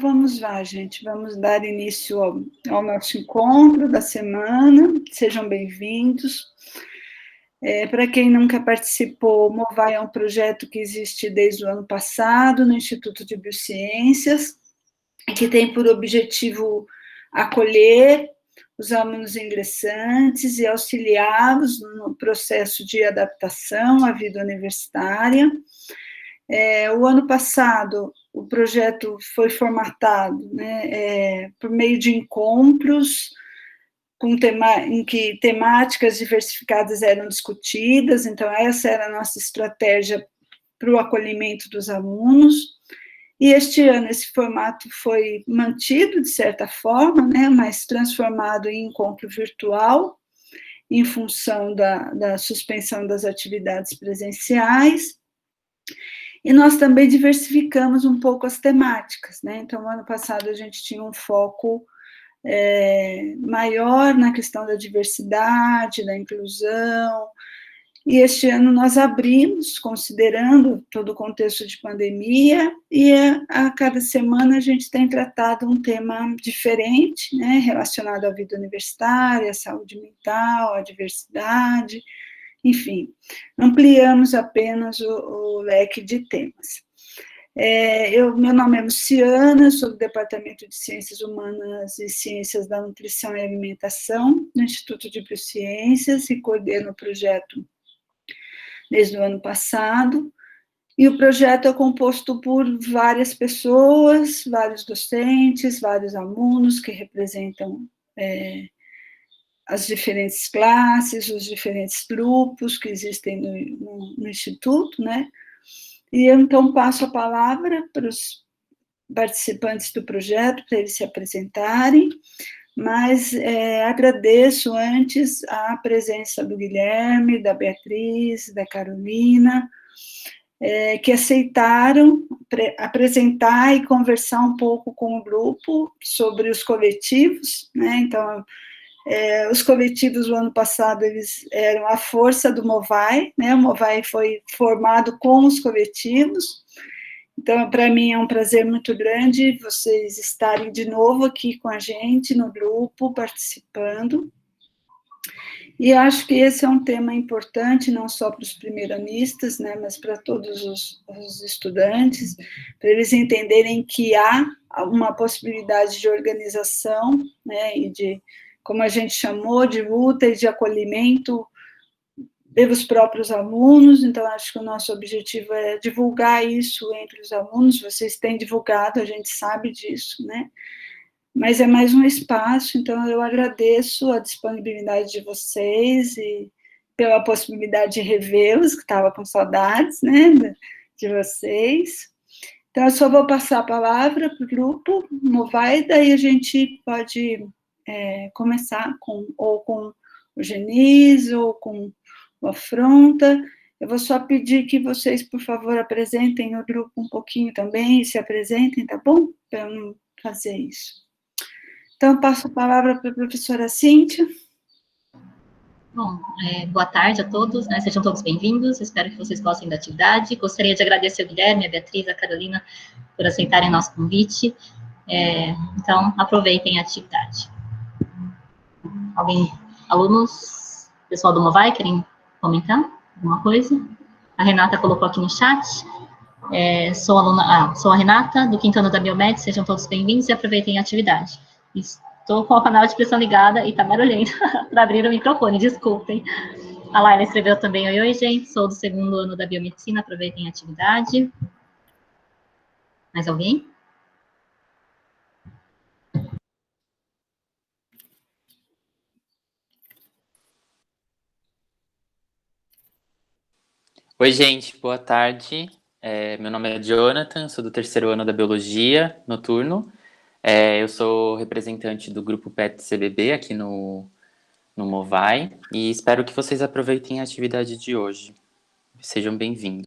Vamos lá, gente, vamos dar início ao nosso encontro da semana, sejam bem-vindos. Para quem nunca participou, o Movai é um projeto que existe desde o ano passado no Instituto de Biociências, que tem por objetivo acolher os alunos ingressantes e auxiliá-los no processo de adaptação à vida universitária. O ano passado, o projeto foi formatado, né, por meio de encontros em que temáticas diversificadas eram discutidas, então essa era a nossa estratégia para o acolhimento dos alunos. E este ano esse formato foi mantido, de certa forma, né, mas transformado em encontro virtual, em função da suspensão das atividades presenciais. E nós também diversificamos um pouco as temáticas, né? Então, ano passado a gente tinha um foco maior na questão da diversidade, da inclusão, e este ano nós abrimos, considerando todo o contexto de pandemia, e a cada semana a gente tem tratado um tema diferente, né, relacionado à vida universitária, à saúde mental, à diversidade, enfim, ampliamos apenas o leque de temas. Meu nome é Luciana, sou do Departamento de Ciências Humanas e Ciências da Nutrição e Alimentação, no Instituto de Biociências, e coordeno o projeto desde o ano passado. E o projeto é composto por várias pessoas, vários docentes, vários alunos que representam as diferentes classes, os diferentes grupos que existem no Instituto, né? E eu, então, passo a palavra para os participantes do projeto, para eles se apresentarem, mas agradeço antes a presença do Guilherme, da Beatriz, da Carolina, que aceitaram apresentar e conversar um pouco com o grupo sobre os coletivos, né? Então, os coletivos, o ano passado, eles eram a força do Movai, né? O Movai foi formado com os coletivos. Então, para mim é um prazer muito grande vocês estarem de novo aqui com a gente no grupo, participando. E acho que esse é um tema importante, não só para os primeiranistas, né, mas para todos os estudantes, para eles entenderem que há uma possibilidade de organização, né, e de, como a gente chamou, de luta e de acolhimento pelos próprios alunos. Então, acho que o nosso objetivo é divulgar isso entre os alunos. Vocês têm divulgado, a gente sabe disso, né? Mas é mais um espaço, então eu agradeço a disponibilidade de vocês e pela possibilidade de revê-los, que estava com saudades, né, de vocês. Então, eu só vou passar a palavra para o grupo Movai, daí a gente pode começar com o Genise, ou com o Afronta. Eu vou só pedir que vocês, por favor, apresentem o grupo um pouquinho também, e se apresentem, tá bom? Para eu não fazer isso. Então, passo a palavra para a professora Cíntia. Bom, boa tarde a todos, né? Sejam todos bem-vindos, espero que vocês gostem da atividade. Gostaria de agradecer ao Guilherme, a Beatriz, a Carolina, por aceitarem nosso convite. Então, aproveitem a atividade. Alunos, pessoal do Movai, querem comentar alguma coisa? A Renata colocou aqui no chat. Sou a Renata, do quinto ano da Biomed, sejam todos bem-vindos e aproveitem a atividade. Estou com a panela de pressão ligada e está barulhento para abrir o microfone, desculpem. A Laila escreveu também: oi, gente, sou do segundo ano da Biomedicina, aproveitem a atividade. Mais alguém? Oi, gente, boa tarde. Meu nome é Jonathan, sou do terceiro ano da Biologia Noturno. Eu sou representante do grupo PET-CBB aqui no Movai e espero que vocês aproveitem a atividade de hoje. Sejam bem-vindos.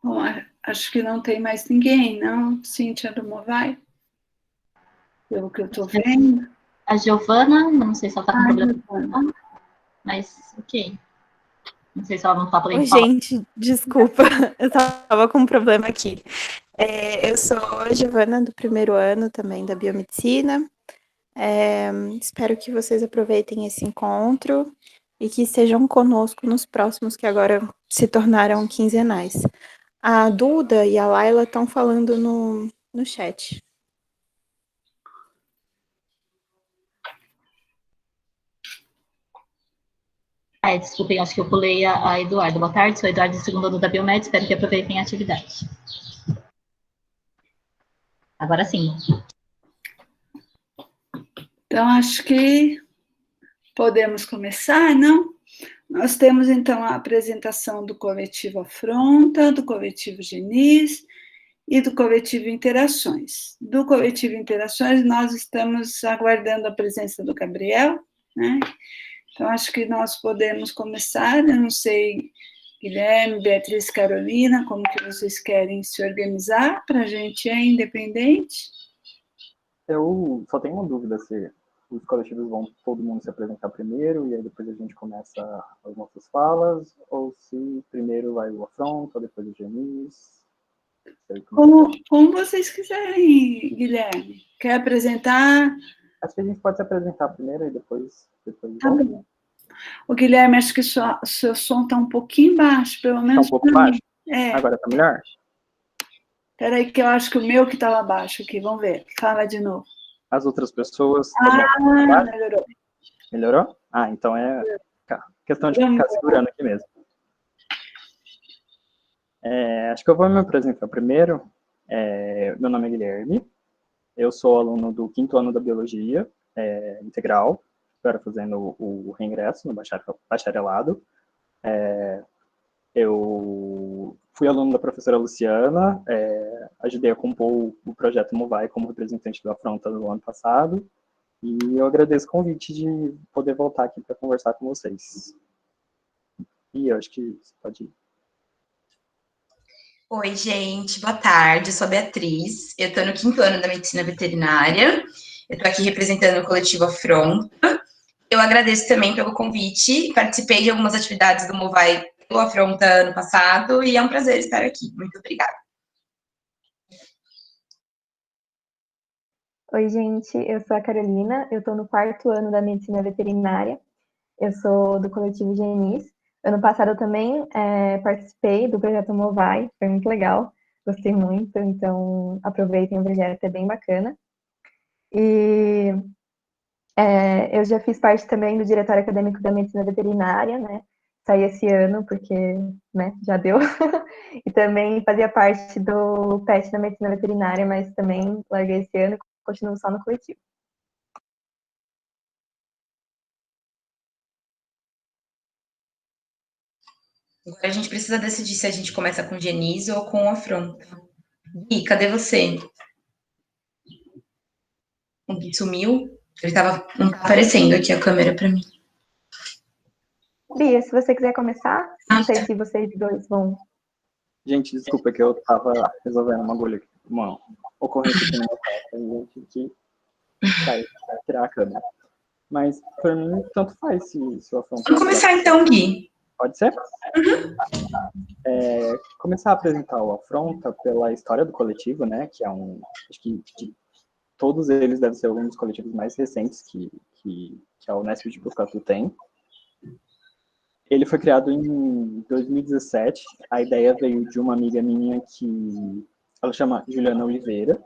Bom, acho que não tem mais ninguém, não? Cíntia do Movai? pelo que eu estou vendo. A Giovana, não sei se ela está com problema, Giovana. mas ok. Não sei se ela não está podendo Oi, falar. gente, desculpa, eu estava com um problema aqui. Eu sou a Giovana, do primeiro ano também da biomedicina. Espero que vocês aproveitem esse encontro e que estejam conosco nos próximos, que agora se tornaram quinzenais. A Duda e a Laila estão falando no chat. Desculpem, acho que eu pulei a Eduardo. Boa tarde, sou a Eduardo, segundo ano da Biomed, espero que aproveitem a atividade. Agora sim. Então, acho que podemos começar, não? Nós temos, então, a apresentação do coletivo Afronta, do coletivo Genis e do coletivo Interações. Do coletivo Interações, nós estamos aguardando a presença do Gabriel, né? Então, acho que nós podemos começar. Eu não sei, Guilherme, Beatriz, Carolina, como que vocês querem se organizar para a gente é independente? Eu só tenho uma dúvida se os coletivos vão todo mundo se apresentar primeiro e aí depois a gente começa as nossas falas, ou se primeiro vai o Afronta, depois o Genis. Como vocês quiserem, Guilherme. Quer apresentar? Acho que a gente pode se apresentar primeiro e depois Tá bom. O Guilherme, acho que o seu som está um pouquinho baixo, pelo menos. Está um pouco baixo? É. Agora está melhor? Espera aí, que eu acho que o meu que estava baixo aqui. Vamos ver. Fala de novo. As outras pessoas... Melhorou. Melhorou? Ah, então é questão de ficar segurando aqui mesmo. Acho que eu vou me apresentar primeiro. Meu nome é Guilherme. Eu sou aluno do 5º ano da Biologia Integral. Agora fazendo o reingresso no bacharelado. Eu fui aluno da professora Luciana, ajudei a compor o projeto Movai como representante do Afronta no ano passado, e eu agradeço o convite de poder voltar aqui para conversar com vocês. E eu acho que você pode ir. Oi, gente, boa tarde, eu sou a Beatriz, eu estou no 5º ano da Medicina Veterinária, eu estou aqui representando o coletivo Afronta. Eu agradeço também pelo convite, participei de algumas atividades do Movai pelo Afronta ano passado, e é um prazer estar aqui, muito obrigada. Oi, gente, eu sou a Carolina, eu estou no 4º ano da Medicina Veterinária, eu sou do coletivo Genis. Ano passado eu também participei do projeto Movai, foi muito legal, gostei muito, então aproveitem o projeto, é bem bacana. E eu já fiz parte também do Diretório Acadêmico da Medicina Veterinária, né? Saí esse ano porque, né, já deu. E também fazia parte do PET da Medicina Veterinária, mas também larguei esse ano e continuo só no coletivo. Agora a gente precisa decidir se a gente começa com o Genis ou com o Afronta. Gui, cadê você? O Gui sumiu? Ele não tá aparecendo aqui a câmera para mim. Bia, se você quiser começar, não sei se vocês dois vão. Gente, desculpa que eu estava resolvendo uma ocorrência aqui no meu quarto, e eu tive que sair para tirar a câmera. Mas, para mim, tanto faz se o Afronta... Vamos começar então, Gui. Pode ser? Uhum. Começar a apresentar o Afronta pela história do coletivo, né, que é acho que de todos eles deve ser um dos coletivos mais recentes que a Unesp de Botucatu tem. Ele foi criado em 2017, a ideia veio de uma amiga minha que ela chama Juliana Oliveira,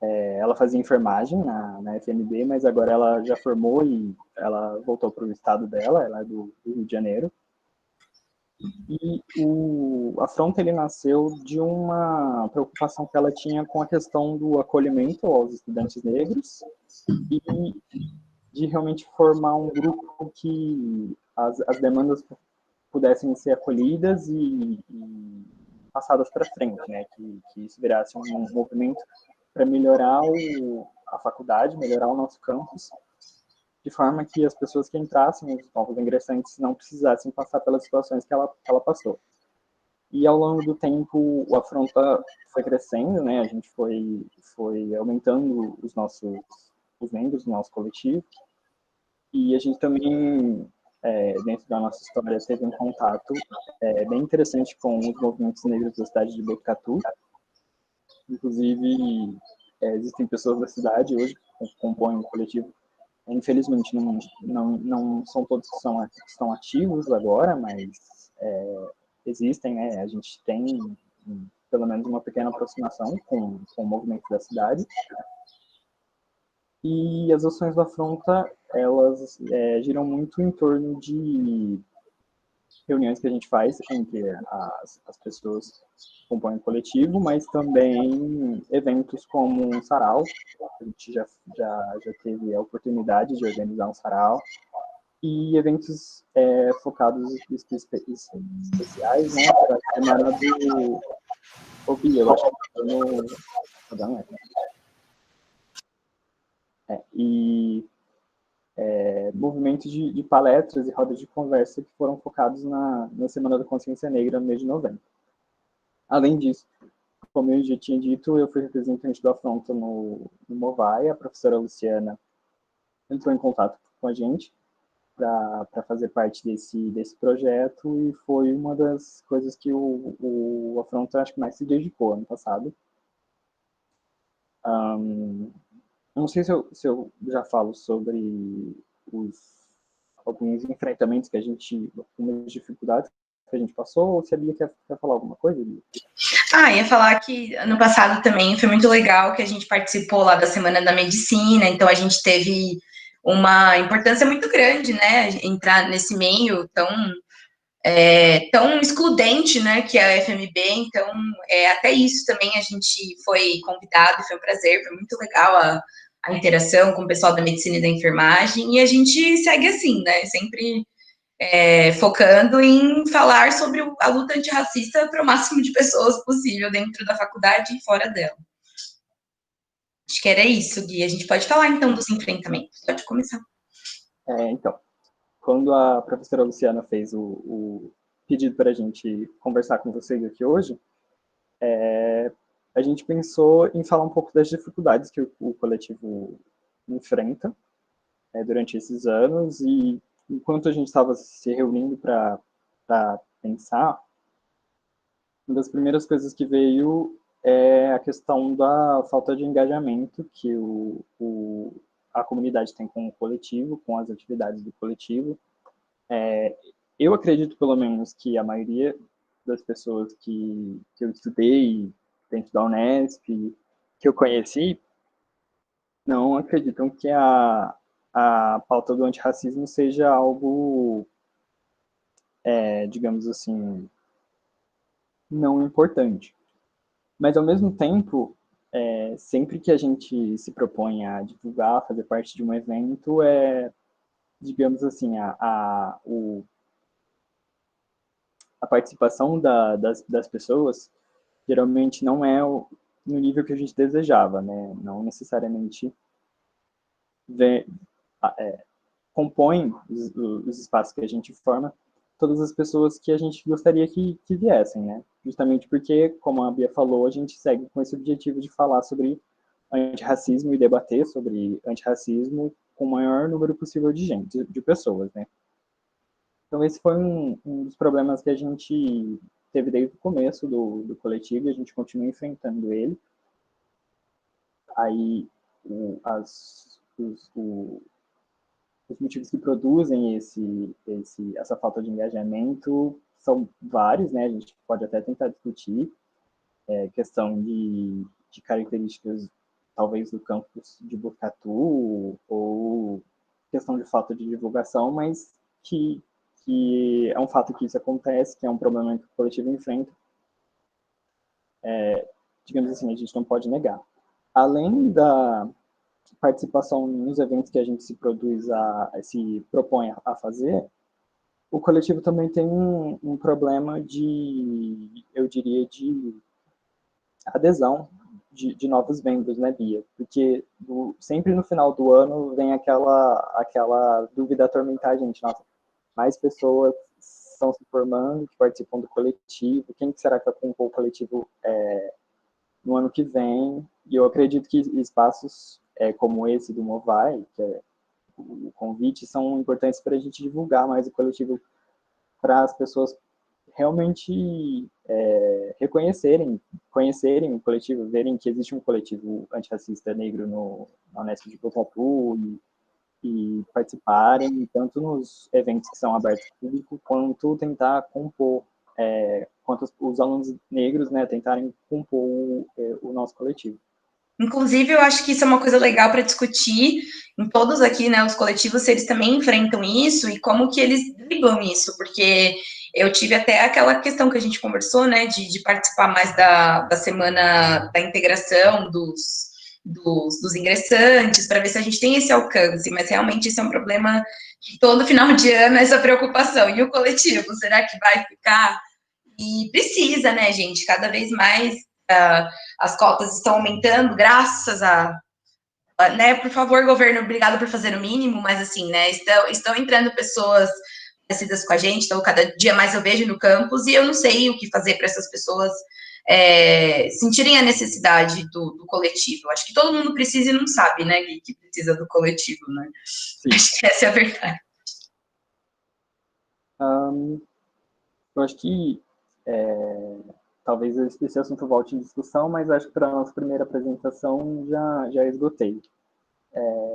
ela fazia enfermagem na FMB, mas agora ela já formou e ela voltou para o estado dela, ela é do Rio de Janeiro. E o Afronta, ele nasceu de uma preocupação que ela tinha com a questão do acolhimento aos estudantes negros e de realmente formar um grupo que as demandas pudessem ser acolhidas e passadas para frente, né? Que isso virasse um movimento para melhorar a faculdade, melhorar o nosso campus, de forma que as pessoas que entrassem, os novos ingressantes, não precisassem passar pelas situações que ela passou. E ao longo do tempo, o Afronta foi crescendo, né? A gente foi aumentando os nossos membros do nosso coletivo. E a gente também, dentro da nossa história, teve um contato bem interessante com os movimentos negros da cidade de Botucatu. Inclusive, existem pessoas da cidade hoje que compõem o coletivo. Infelizmente, não são todos que estão ativos agora, mas existem, né? A gente tem pelo menos uma pequena aproximação com o movimento da cidade. E as ações da Afronta, elas giram muito em torno de reuniões que a gente faz entre as pessoas que compõem o coletivo, mas também eventos como um sarau. A gente já teve a oportunidade de organizar um sarau. E eventos focados especiais, né? Para a semana do Obi, eu acho que no... E movimentos de palestras e rodas de conversa que foram focados na Semana da Consciência Negra no mês de novembro. Além disso, como eu já tinha dito, eu fui representante do Afronta no Movai. A professora Luciana entrou em contato com a gente para fazer parte desse projeto, e foi uma das coisas que o Afronta, acho que mais se dedicou ano passado. Não sei se eu já falo sobre alguns enfrentamentos que a gente, algumas dificuldades que a gente passou, ou se a Bia quer falar alguma coisa, Bia? Ia falar que ano passado também foi muito legal, que a gente participou lá da Semana da Medicina, então a gente teve uma importância muito grande, né, entrar nesse meio tão excludente, né, que é a FMB. Então, até isso também a gente foi convidado, foi um prazer, foi muito legal a interação com o pessoal da medicina e da enfermagem, e a gente segue assim, né, sempre focando em falar sobre a luta antirracista para o máximo de pessoas possível dentro da faculdade e fora dela. Acho que era isso, Gui. A gente pode falar, então, dos enfrentamentos. Pode começar. Então, quando a professora Luciana fez o pedido para a gente conversar com vocês aqui hoje, a gente pensou em falar um pouco das dificuldades que o coletivo enfrenta durante esses anos, e enquanto a gente estava se reunindo para pensar, uma das primeiras coisas que veio é a questão da falta de engajamento que a comunidade tem com o coletivo, com as atividades do coletivo. Eu acredito, pelo menos, que a maioria das pessoas que eu estudei dentro da Unesp, que eu conheci, não acreditam que a pauta do antirracismo seja algo, digamos assim, não importante. Mas, ao mesmo tempo, sempre que a gente se propõe a divulgar, fazer parte de um evento, digamos assim, a participação das pessoas geralmente não é no nível que a gente desejava, né? Não necessariamente compõe os espaços que a gente forma todas as pessoas que a gente gostaria que viessem, né? Justamente porque, como a Bia falou, a gente segue com esse objetivo de falar sobre antirracismo e debater sobre antirracismo com o maior número possível de gente, de pessoas, né? Então, esse foi um dos problemas que a gente teve desde o começo do coletivo, e a gente continua enfrentando ele. Aí, os motivos que produzem essa falta de engajamento são vários, né? A gente pode até tentar discutir questão de características, talvez, do campus de Botucatu, ou questão de falta de divulgação, mas que é um fato que isso acontece, que é um problema que o coletivo enfrenta. Digamos assim, a gente não pode negar. Além da participação nos eventos que a gente se propõe a fazer, o coletivo também tem um problema eu diria, de adesão de novos membros, né, Bia? Porque sempre no final do ano vem aquela dúvida atormentar a gente. Nossa, mais pessoas estão se formando, que participam do coletivo, quem será que vai compor o coletivo no ano que vem? E eu acredito que espaços como esse do Movai, que é o convite, são importantes para a gente divulgar mais o coletivo, para as pessoas realmente conhecerem o coletivo, verem que existe um coletivo antirracista negro na Unesp de Botucatu e participarem, tanto nos eventos que são abertos ao público, quanto tentar compor, quanto os alunos negros, né, tentarem compor o nosso coletivo. Inclusive, eu acho que isso é uma coisa legal para discutir em todos aqui, né, os coletivos, se eles também enfrentam isso e como que eles driblam isso, porque eu tive até aquela questão que a gente conversou, né, de participar mais da semana da integração dos ingressantes, para ver se a gente tem esse alcance, mas realmente isso é um problema que todo final de ano é essa preocupação. E o coletivo, será que vai ficar? E precisa, né, gente, cada vez mais as cotas estão aumentando, graças né, por favor, governo, obrigado por fazer o mínimo, mas assim, né, estão entrando pessoas parecidas com a gente, então cada dia mais eu vejo no campus, e eu não sei o que fazer para essas pessoas sentirem a necessidade do coletivo. Eu acho que todo mundo precisa e não sabe, né, que precisa do coletivo, né? Sim. Acho que essa é a verdade. Eu acho que talvez esse assunto volte em discussão, mas acho que para a nossa primeira apresentação já esgotei.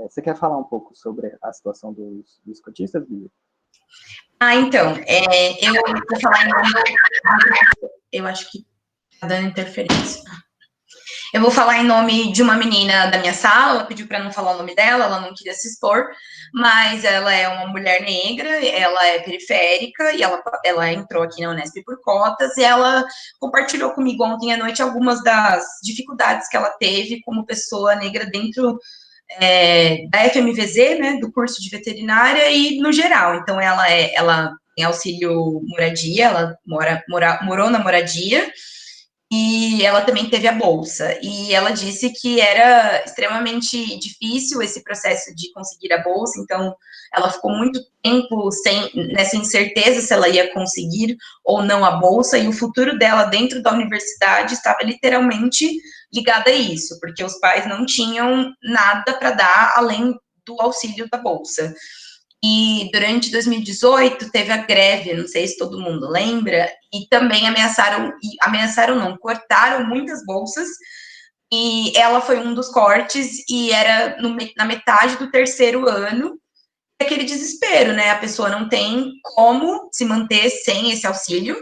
Você quer falar um pouco sobre a situação dos cotistas, Bia? Então, eu vou falar em nome... Eu acho que está dando interferência. Eu vou falar em nome de uma menina da minha sala, ela pediu para não falar o nome dela, ela não queria se expor, mas ela é uma mulher negra, ela é periférica, e ela entrou aqui na Unesp por cotas, e ela compartilhou comigo ontem à noite algumas das dificuldades que ela teve como pessoa negra dentro da FMVZ, né, do curso de veterinária, e no geral. Então, ela tem auxílio moradia, ela morou na moradia, e ela também teve a bolsa, e ela disse que era extremamente difícil esse processo de conseguir a bolsa, então ela ficou muito tempo nessa incerteza se ela ia conseguir ou não a bolsa, e o futuro dela dentro da universidade estava literalmente ligado a isso, porque os pais não tinham nada para dar além do auxílio da bolsa. E durante 2018 teve a greve, não sei se todo mundo lembra, e também ameaçaram não, cortaram muitas bolsas, e ela foi um dos cortes, e era na metade do terceiro ano, aquele desespero, né? A pessoa não tem como se manter sem esse auxílio,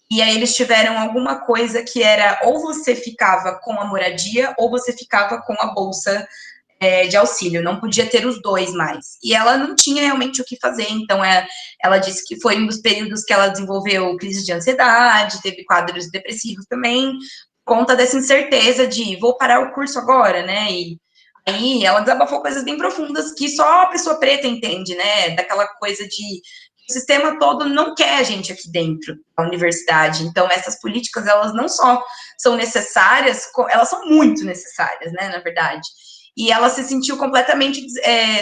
e aí eles tiveram alguma coisa que era ou você ficava com a moradia, ou você ficava com a bolsa de auxílio, não podia ter os dois mais. E ela não tinha realmente o que fazer, então ela disse que foi um dos períodos que ela desenvolveu crise de ansiedade, teve quadros depressivos também, por conta dessa incerteza de vou parar o curso agora, né? E aí ela desabafou coisas bem profundas que só a pessoa preta entende, né? Daquela coisa de o sistema todo não quer a gente aqui dentro da universidade. Então, essas políticas, elas não só são necessárias, elas são muito necessárias, né, na verdade. E ela se sentiu completamente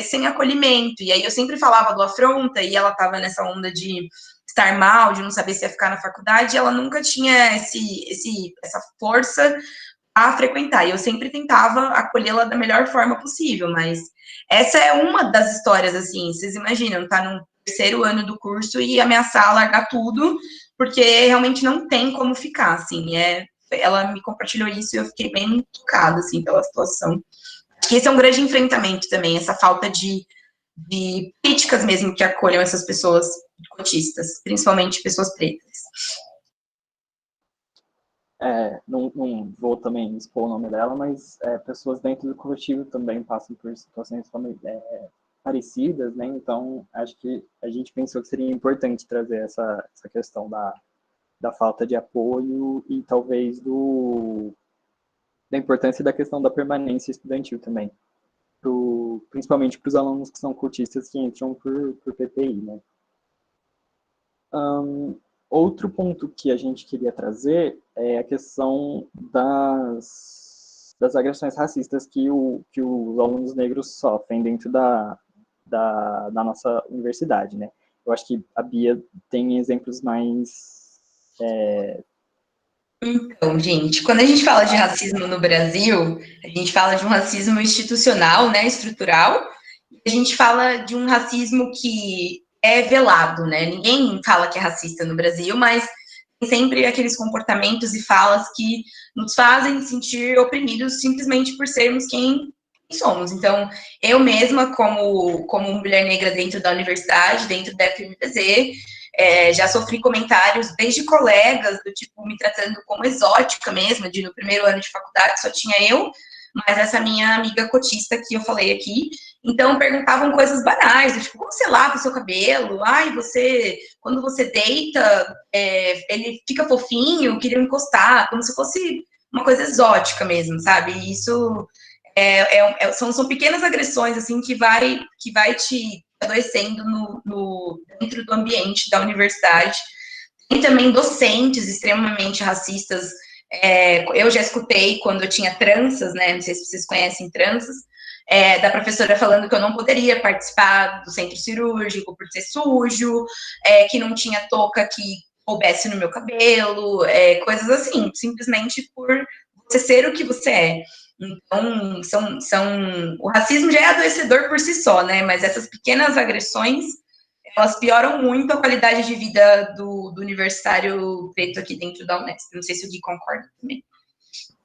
sem acolhimento. E aí eu sempre falava do Afronta, e ela estava nessa onda de estar mal, de não saber se ia ficar na faculdade, e ela nunca tinha essa força a frequentar. E eu sempre tentava acolhê-la da melhor forma possível, mas essa é uma das histórias, assim, vocês imaginam, tá no terceiro ano do curso e ameaçar largar tudo, porque realmente não tem como ficar, assim, ela me compartilhou isso e eu fiquei bem tocada, assim, pela situação. Acho que esse é um grande enfrentamento também, essa falta de políticas mesmo que acolham essas pessoas cotistas, principalmente pessoas pretas. Não vou também expor o nome dela, mas pessoas dentro do coletivo também passam por situações parecidas, né? Então, acho que a gente pensou que seria importante trazer essa questão da falta de apoio e talvez da importância da questão da permanência estudantil também, principalmente para os alunos que são cotistas que entram por PPI, né? Outro ponto que a gente queria trazer é a questão das agressões racistas que os alunos negros sofrem dentro da nossa universidade, né? Eu acho que a Bia tem exemplos mais Então, gente, quando a gente fala de racismo no Brasil, a gente fala de um racismo institucional, né, estrutural, e a gente fala de um racismo que é velado, né? Ninguém fala que é racista no Brasil, mas tem sempre aqueles comportamentos e falas que nos fazem sentir oprimidos simplesmente por sermos quem somos. Então, eu mesma, como mulher negra dentro da universidade, dentro da FMPZ, já sofri comentários desde colegas, do tipo, me tratando como exótica mesmo, de no primeiro ano de faculdade só tinha eu, mas essa minha amiga cotista que eu falei aqui. Então, perguntavam coisas banais, do tipo, como você lava o seu cabelo? Ai, quando você deita, ele fica fofinho, queria encostar, como se fosse uma coisa exótica mesmo, sabe? E isso são pequenas agressões, assim, que vai te adoecendo dentro do ambiente da universidade. Tem também docentes extremamente racistas. Eu já escutei quando eu tinha tranças, né? Não sei se vocês conhecem tranças, da professora falando que eu não poderia participar do centro cirúrgico por ser sujo, que não tinha touca que coubesse no meu cabelo, coisas assim, simplesmente por você ser o que você é. Então, o racismo já é adoecedor por si só, né? Mas essas pequenas agressões, elas pioram muito a qualidade de vida do universitário preto aqui dentro da Unesp. Não sei se o Gui concorda também.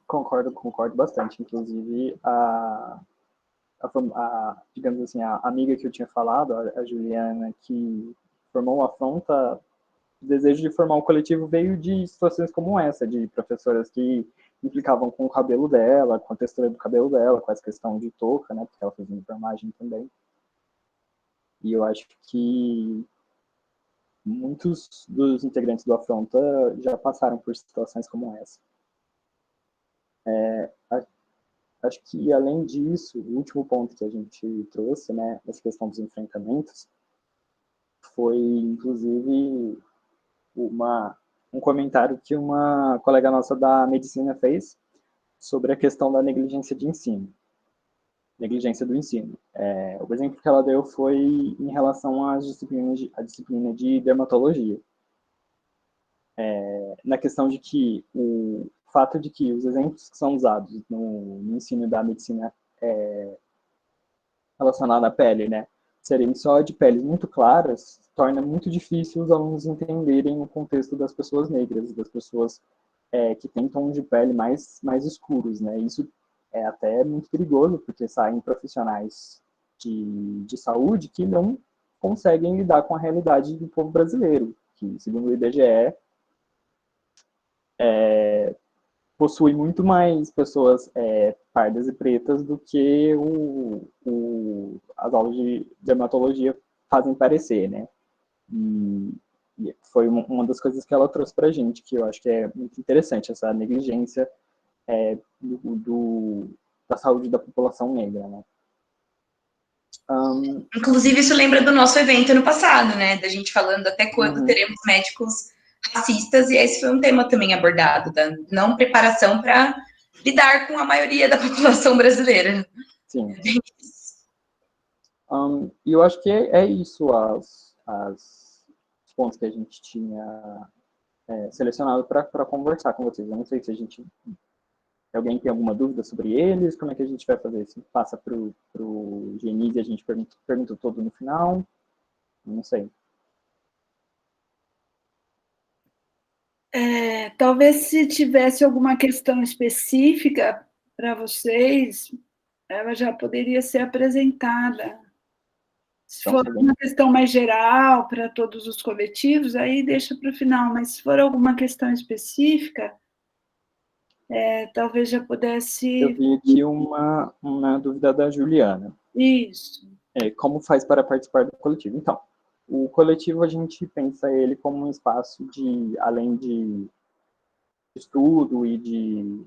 Concordo bastante. Inclusive, digamos assim, a amiga que eu tinha falado, a Juliana, que formou uma afronta, o desejo de formar um coletivo veio de situações como essa, de professoras que implicavam com o cabelo dela, com a textura do cabelo dela, com essa questão de touca, né, porque ela fazia enfermagem também. E eu acho que muitos dos integrantes do Afronta já passaram por situações como essa. Acho que, além disso, o último ponto que a gente trouxe, né, essa questão dos enfrentamentos, foi, inclusive, um comentário que uma colega nossa da medicina fez sobre a questão da negligência de ensino. Negligência do ensino. O exemplo que ela deu foi em relação à disciplina de dermatologia. Na questão de que o fato de que os exemplos que são usados no ensino da medicina relacionada à pele, né, serem só de peles muito claras, torna muito difícil os alunos entenderem o contexto das pessoas negras, das pessoas que têm tons de pele mais escuros, né? Isso é até muito perigoso, porque saem profissionais de saúde que não conseguem lidar com a realidade do povo brasileiro, que, segundo o IBGE, possui muito mais pessoas pardas e pretas do que as aulas de dermatologia fazem parecer, né? E foi uma das coisas que ela trouxe para a gente, que eu acho que é muito interessante, essa negligência da saúde da população negra, né? Inclusive, isso lembra do nosso evento no passado, né? Da gente falando até quando teremos médicos racistas, e esse foi um tema também abordado, da não preparação para lidar com a maioria da população brasileira. Sim. E eu acho que é isso, os pontos que a gente tinha selecionado para conversar com vocês. Eu não sei se alguém tem alguma dúvida sobre eles, como é que a gente vai fazer? Se passa para o Genise e a gente pergunta todo no final? Não sei. Talvez se tivesse alguma questão específica para vocês, ela já poderia ser apresentada. Se for uma questão mais geral para todos os coletivos, aí deixa para o final, mas se for alguma questão específica, talvez já pudesse... Eu vi aqui uma dúvida da Juliana. Isso. Como faz para participar do coletivo? Então, o coletivo a gente pensa ele como um espaço além de estudo e de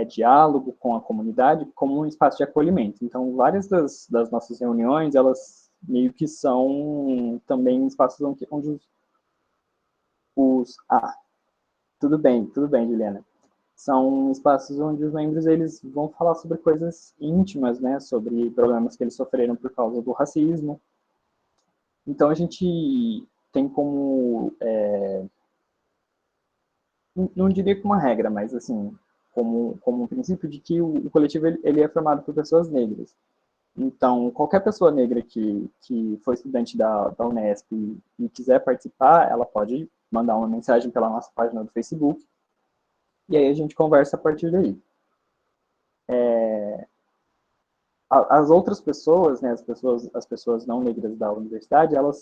diálogo com a comunidade, como um espaço de acolhimento. Então, várias das nossas reuniões, elas meio que são também espaços onde tudo bem, Juliana. São espaços onde os membros eles vão falar sobre coisas íntimas, né, sobre problemas que eles sofreram por causa do racismo. Então, a gente tem como não diria que uma regra, mas assim, como um princípio de que o coletivo ele é formado por pessoas negras. Então, qualquer pessoa negra que for estudante da Unesp e quiser participar, ela pode mandar uma mensagem pela nossa página do Facebook, e aí a gente conversa a partir daí. As outras pessoas, né, as pessoas não negras da universidade, elas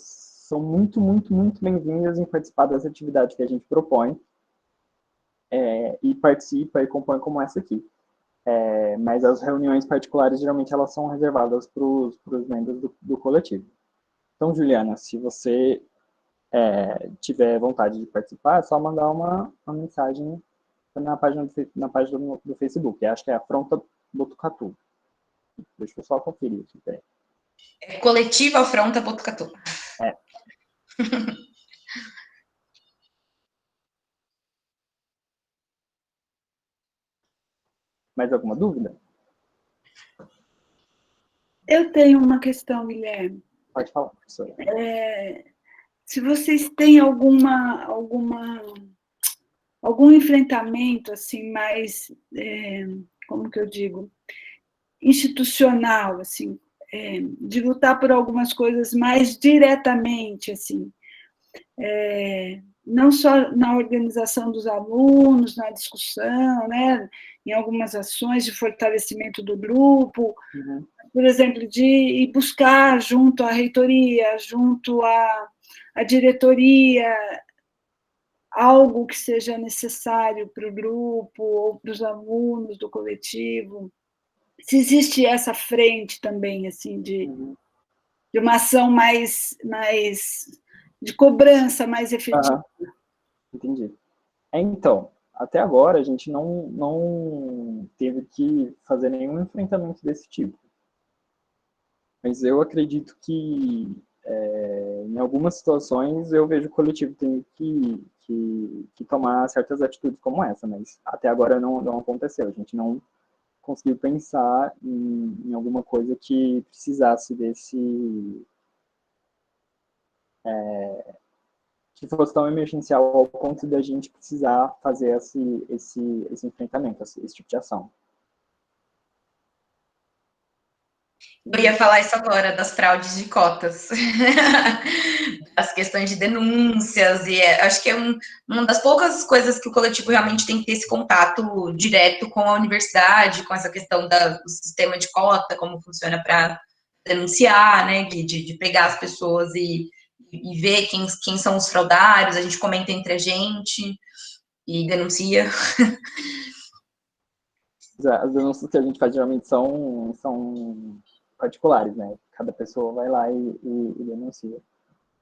são muito, muito, muito bem-vindas em participar das atividades que a gente propõe, e participa e compõe como essa aqui. Mas as reuniões particulares, geralmente, elas são reservadas para os membros do coletivo. Então, Juliana, se você tiver vontade de participar, é só mandar uma mensagem na página do Facebook. Eu acho que é Afronta Botucatu. Deixa eu só conferir aqui. Peraí. É Coletivo Afronta Botucatu. Mais alguma dúvida? Eu tenho uma questão, Guilherme. Pode falar, professora. Se vocês têm algum enfrentamento assim mais, como que eu digo, institucional, assim, de lutar por algumas coisas mais diretamente, assim, não só na organização dos alunos, na discussão, né, em algumas ações de fortalecimento do grupo, por exemplo, de ir buscar junto à reitoria, junto à diretoria, algo que seja necessário para o grupo ou para os alunos do coletivo. Se existe essa frente também, assim, de uma ação mais de cobrança mais efetiva. Entendi. Então, até agora a gente não teve que fazer nenhum enfrentamento desse tipo. Mas eu acredito que em algumas situações eu vejo o coletivo tendo que tomar certas atitudes como essa, mas até agora não aconteceu. A gente não conseguiu pensar em alguma coisa que precisasse que fosse tão emergencial ao ponto de a gente precisar fazer esse enfrentamento, esse tipo de ação. Eu ia falar isso agora, das fraudes de cotas. As questões de denúncias, e acho que é uma das poucas coisas que o coletivo realmente tem que ter esse contato direto com a universidade, com essa questão do sistema de cota, como funciona para denunciar, né, de pegar as pessoas e ver quem são os fraudários, a gente comenta entre a gente e denuncia. As denúncias que a gente faz geralmente são particulares, né? Cada pessoa vai lá e denuncia.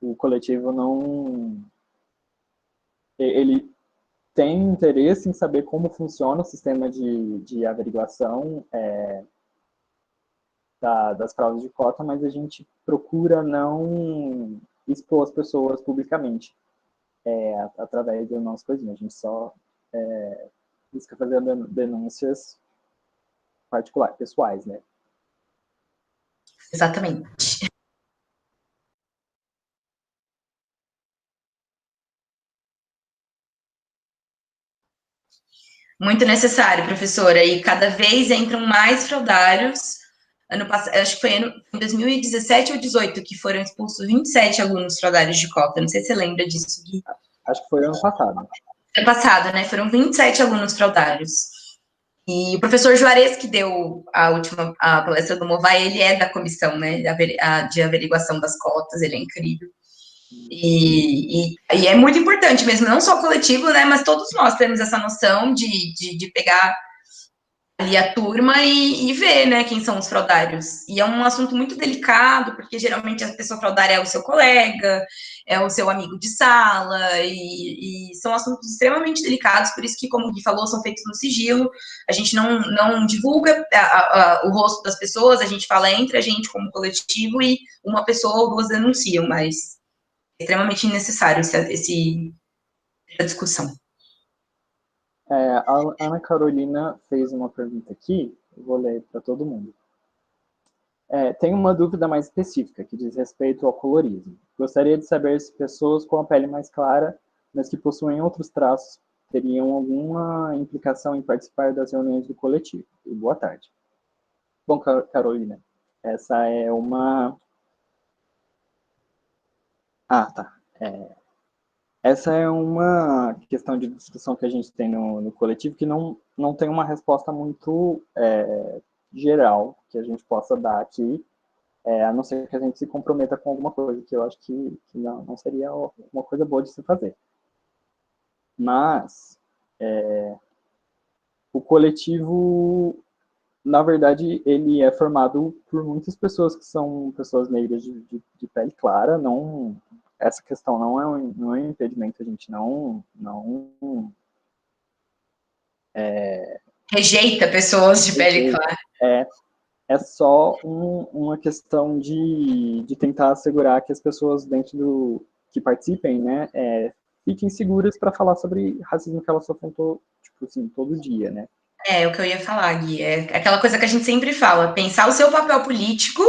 O coletivo não... Ele tem interesse em saber como funciona o sistema de averiguação das fraudes de cota, mas a gente procura não expor as pessoas publicamente através das nossas coisinhas. A gente só busca fazer denúncias particulares, pessoais, né? Exatamente. Muito necessário, professora, e cada vez entram mais fraudários. Ano passado, acho que foi em 2017 ou 2018 que foram expulsos 27 alunos fraudários de cota. Não sei se você lembra disso, Gui. Acho que foi ano passado. Ano passado, né? Foram 27 alunos fraudários. E o professor Juarez, que deu a palestra do Movai, ele é da comissão, né, de averiguação das cotas, ele é incrível. E é muito importante mesmo, não só o coletivo, né, mas todos nós temos essa noção de pegar ali a turma e ver, né, quem são os fraudários. E é um assunto muito delicado, porque geralmente a pessoa fraudária é o seu colega, é o seu amigo de sala, e são assuntos extremamente delicados, por isso que, como o Gui falou, são feitos no sigilo, a gente não divulga o rosto das pessoas, a gente fala entre a gente como coletivo, e uma pessoa ou duas denunciam, mas é extremamente necessário essa discussão. A Ana Carolina fez uma pergunta aqui, eu vou ler para todo mundo. Tem uma dúvida mais específica, que diz respeito ao colorismo. Gostaria de saber se pessoas com a pele mais clara, mas que possuem outros traços, teriam alguma implicação em participar das reuniões do coletivo. E boa tarde. Bom, Carolina, essa é uma... Ah, tá. Essa é uma questão de discussão que a gente tem no coletivo que não tem uma resposta muito geral que a gente possa dar aqui, a não ser que a gente se comprometa com alguma coisa, que eu acho que não seria uma coisa boa de se fazer. Mas o coletivo, na verdade, ele é formado por muitas pessoas que são pessoas negras de pele clara. Não, essa questão não é um impedimento, a gente não Rejeita pessoas de pele clara. É só uma questão de tentar assegurar que as pessoas que participem, né, fiquem seguras para falar sobre racismo que elas sofrem tipo assim, todo dia, né? É o que eu ia falar, Gui. É aquela coisa que a gente sempre fala: pensar o seu papel político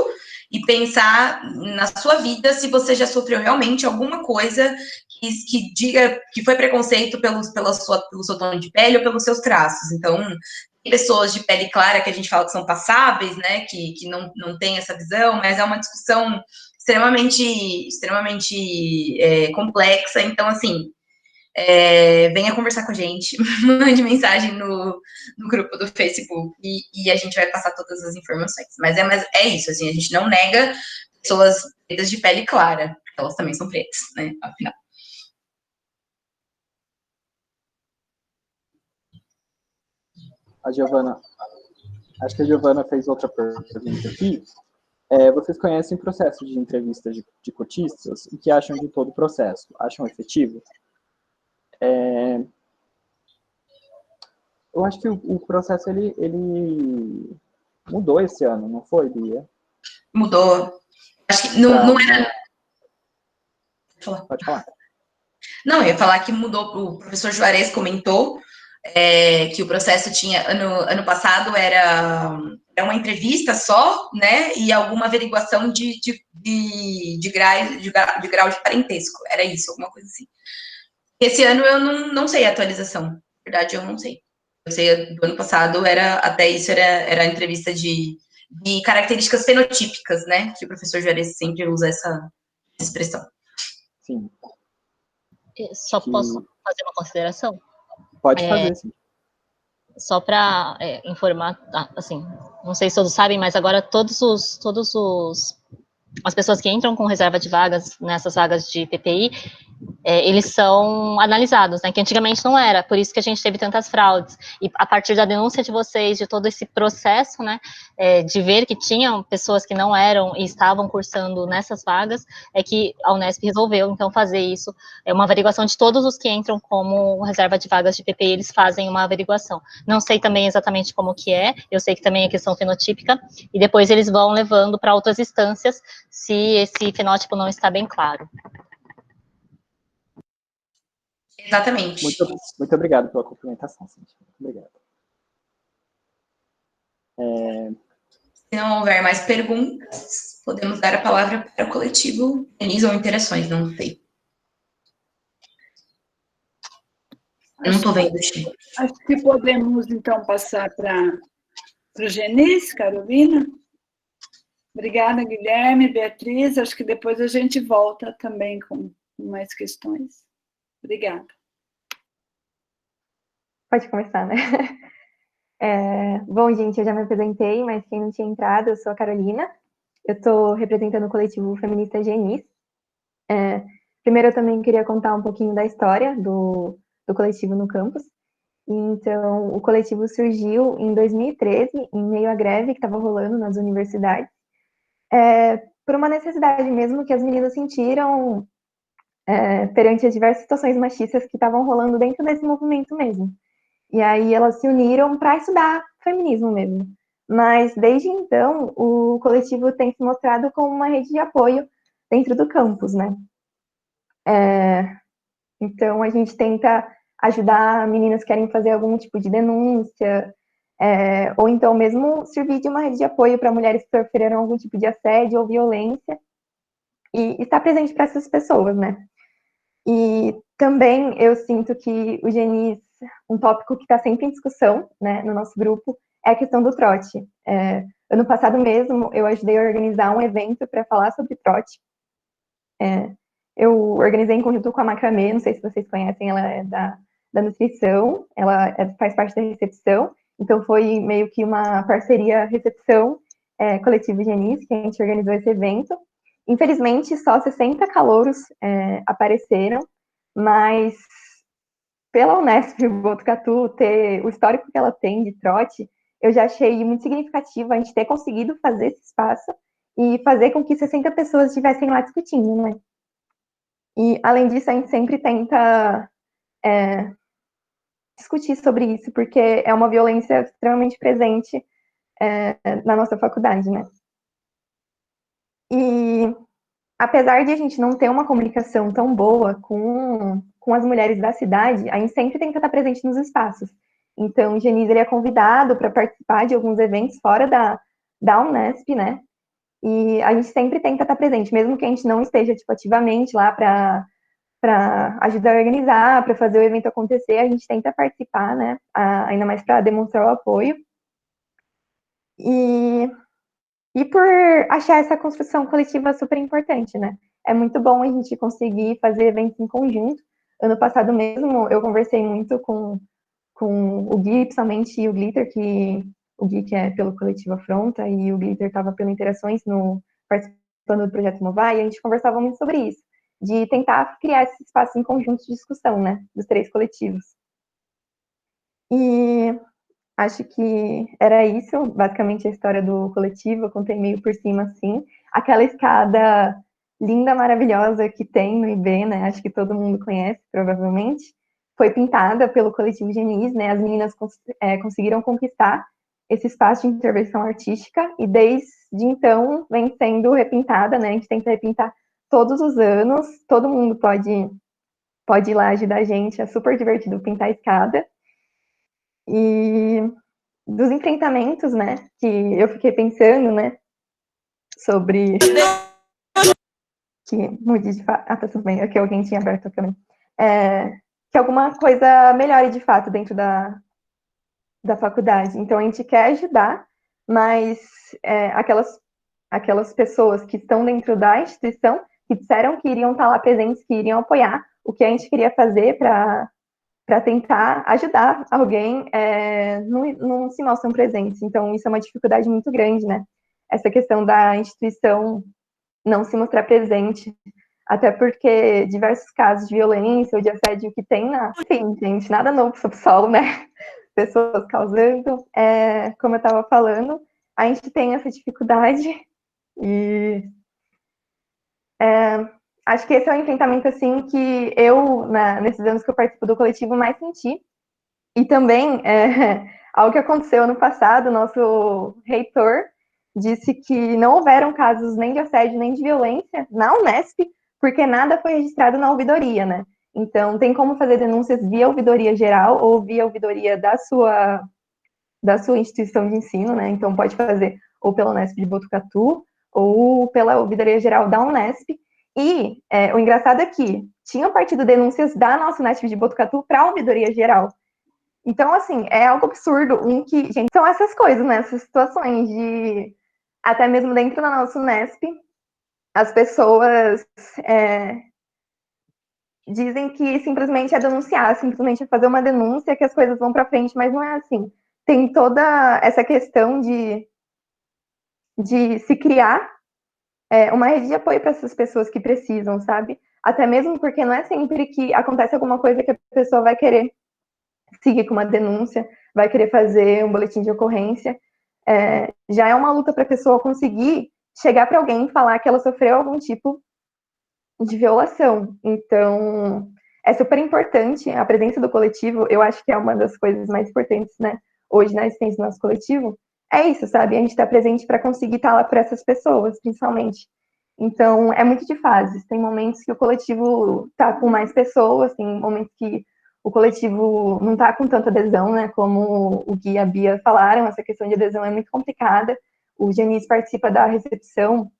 e pensar na sua vida se você já sofreu realmente alguma coisa que diga que foi preconceito pelo seu tom de pele ou pelos seus traços. Então, tem pessoas de pele clara que a gente fala que são passáveis, né, que não tem essa visão, mas é uma discussão extremamente complexa. Então, assim, venha conversar com a gente, mande mensagem no grupo do Facebook e a gente vai passar todas as informações. Mas é isso, assim, a gente não nega pessoas pretas de pele clara, porque elas também são pretas, né, afinal. A Giovana, acho que a Giovana fez outra pergunta aqui. Vocês conhecem o processo de entrevista de cotistas? O que acham de todo o processo? Acham efetivo? Eu acho que o processo, ele mudou esse ano, não foi, Bia? Mudou. Acho que não era... Pode falar. Não, eu ia falar que mudou. O professor Juarez comentou que o processo tinha, ano passado, era uma entrevista só, né, e alguma averiguação de grau de parentesco. Era isso, alguma coisa assim. Esse ano eu não sei a atualização. Na verdade, eu não sei. Eu sei, do ano passado, até isso era a entrevista de características fenotípicas, né, que o professor Juarez sempre usa essa expressão. Sim. Só posso fazer uma consideração? Pode fazer, sim. Só para informar, assim, não sei se todos sabem, mas agora as pessoas que entram com reserva de vagas nessas vagas de PPI, eles são analisados, né, que antigamente não era, por isso que a gente teve tantas fraudes, e a partir da denúncia de vocês, de todo esse processo, né, de ver que tinham pessoas que não eram e estavam cursando nessas vagas, é que a Unesp resolveu, então, fazer isso, uma averiguação de todos os que entram como reserva de vagas de PPI, eles fazem uma averiguação. Não sei também exatamente como que eu sei que também é questão fenotípica, e depois eles vão levando para outras instâncias, se esse fenótipo não está bem claro. Exatamente. Muito obrigado pela complementação, Cintia. Muito obrigado. Se não houver mais perguntas, podemos dar a palavra para o coletivo Denise ou interações, não sei. Eu não estou vendo, Chico. Acho que podemos, então, passar para o Genis, Carolina. Obrigada, Guilherme, Beatriz. Acho que depois a gente volta também com mais questões. Obrigada. Pode começar, né? Bom, gente, eu já me apresentei, mas quem não tinha entrado, eu sou a Carolina. Eu estou representando o coletivo feminista Genis. Primeiro, eu também queria contar um pouquinho da história do coletivo no campus. Então, o coletivo surgiu em 2013, em meio à greve que estava rolando nas universidades, por uma necessidade mesmo que as meninas sentiram perante as diversas situações machistas que estavam rolando dentro desse movimento mesmo. E aí elas se uniram para estudar feminismo mesmo. Mas, desde então, o coletivo tem se mostrado como uma rede de apoio dentro do campus, né? Então, a gente tenta ajudar meninas que querem fazer algum tipo de denúncia, ou então mesmo servir de uma rede de apoio para mulheres que sofreram algum tipo de assédio ou violência, e estar presente para essas pessoas, né? E também eu sinto que o Genis um tópico que está sempre em discussão, né, no nosso grupo, é a questão do trote. Ano passado mesmo, eu ajudei a organizar um evento para falar sobre trote. Eu organizei em conjunto com a Macramê, não sei se vocês conhecem, ela é da nutrição, ela faz parte da recepção, então foi meio que uma parceria recepção coletivo Genis, que a gente organizou esse evento. Infelizmente, só 60 calouros apareceram, mas pela Unesp Botucatu ter o histórico que ela tem de trote, eu já achei muito significativo a gente ter conseguido fazer esse espaço e fazer com que 60 pessoas estivessem lá discutindo, né? E, além disso, a gente sempre tenta discutir sobre isso, porque é uma violência extremamente presente na nossa faculdade, né? E, apesar de a gente não ter uma comunicação tão boa com as mulheres da cidade, a gente sempre tenta estar presente nos espaços. Então, o Genis, ele é convidado para participar de alguns eventos fora da Unesp, né? E a gente sempre tenta estar presente, mesmo que a gente não esteja, tipo, ativamente lá para ajudar a organizar, para fazer o evento acontecer, a gente tenta participar, né? Ainda mais para demonstrar o apoio. E por achar essa construção coletiva super importante, né? É muito bom a gente conseguir fazer eventos em conjunto. Ano passado mesmo, eu conversei muito com o Gui, principalmente, e o Glitter, o Gui, que é pelo coletivo Afronta, e o Glitter estava pelo Interações, participando do projeto Movai, e a gente conversava muito sobre isso, de tentar criar esse espaço em conjunto de discussão, né, dos 3 coletivos. E acho que era isso, basicamente, a história do coletivo. Eu contei meio por cima, assim. Aquela escada linda, maravilhosa que tem no IB, né? Acho que todo mundo conhece, provavelmente. Foi pintada pelo coletivo Genis, né? As meninas conseguiram conquistar esse espaço de intervenção artística e desde então vem sendo repintada, né? A gente tenta repintar todos os anos. Todo mundo pode ir lá ajudar a gente. É super divertido pintar a escada. E dos enfrentamentos, né, que eu fiquei pensando, né, sobre que mude de fato, tá tudo bem, aqui alguém tinha aberto a câmera, que alguma coisa melhore de fato dentro da faculdade. Então a gente quer ajudar, mas aquelas pessoas que estão dentro da instituição, que disseram que iriam estar lá presentes, que iriam apoiar o que a gente queria fazer para tentar ajudar alguém, não se mostram presentes. Então, isso é uma dificuldade muito grande, né? Essa questão da instituição não se mostrar presente, até porque diversos casos de violência ou de assédio que tem Enfim, gente, nada novo sob o sol, né? Pessoas causando. Como eu estava falando, a gente tem essa dificuldade e acho que esse é um enfrentamento, assim, que eu, nesses anos que eu participo do coletivo, mais senti. E também, algo que aconteceu ano passado, nosso reitor disse que não houveram casos nem de assédio, nem de violência na Unesp, porque nada foi registrado na ouvidoria, né? Então, tem como fazer denúncias via ouvidoria geral ou via ouvidoria da sua instituição de ensino, né? Então, pode fazer ou pela Unesp de Botucatu ou pela ouvidoria geral da Unesp. E o engraçado é que tinham partido denúncias da nossa Unesp de Botucatu para a ouvidoria geral. Então, assim, é algo absurdo. Gente, são essas coisas, né? Essas situações de, até mesmo dentro da nossa Unesp, as pessoas dizem que simplesmente é denunciar, simplesmente é fazer uma denúncia que as coisas vão para frente, mas não é assim. Tem toda essa questão de se criar uma rede de apoio para essas pessoas que precisam, sabe? Até mesmo porque não é sempre que acontece alguma coisa que a pessoa vai querer seguir com uma denúncia, vai querer fazer um boletim de ocorrência. Já é uma luta para a pessoa conseguir chegar para alguém e falar que ela sofreu algum tipo de violação. Então, é super importante a presença do coletivo. Eu acho que é uma das coisas mais importantes, né, hoje na existência do nosso coletivo. É isso, sabe? A gente está presente para conseguir estar lá para essas pessoas, principalmente. Então, é muito de fases. Tem momentos que o coletivo está com mais pessoas, tem momentos que o coletivo não está com tanta adesão, né? Como o Gui e a Bia falaram, essa questão de adesão é muito complicada. O Genis participa da recepção.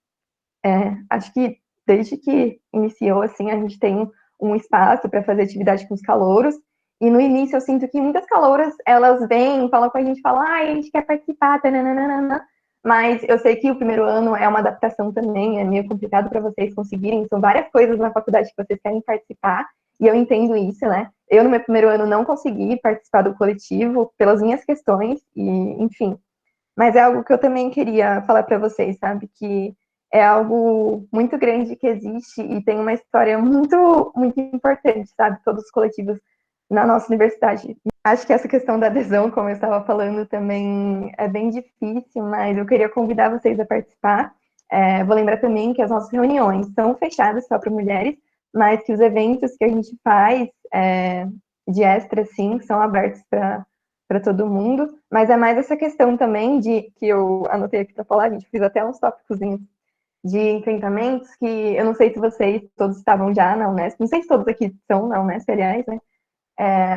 Acho que desde que iniciou, assim, a gente tem um espaço para fazer atividade com os calouros. E no início eu sinto que muitas calouras, elas vêm, falam com a gente, falam, a gente quer participar, tananana. Mas eu sei que o primeiro ano é uma adaptação também, é meio complicado para vocês conseguirem, são várias coisas na faculdade que vocês querem participar, e eu entendo isso, né? Eu, no meu primeiro ano, não consegui participar do coletivo pelas minhas questões, e enfim. Mas é algo que eu também queria falar para vocês, sabe? Que é algo muito grande que existe e tem uma história muito, muito importante, sabe? Todos os coletivos na nossa universidade. Acho que essa questão da adesão, como eu estava falando, também é bem difícil, mas eu queria convidar vocês a participar. Vou lembrar também que as nossas reuniões são fechadas só para mulheres, mas que os eventos que a gente faz de extra, sim, são abertos para todo mundo. Mas é mais essa questão também que eu anotei aqui para falar, a gente fez até uns tópicos de enfrentamentos que eu não sei se vocês todos estavam já na Unesp, não sei se todos aqui são na Unesp, aliás, né?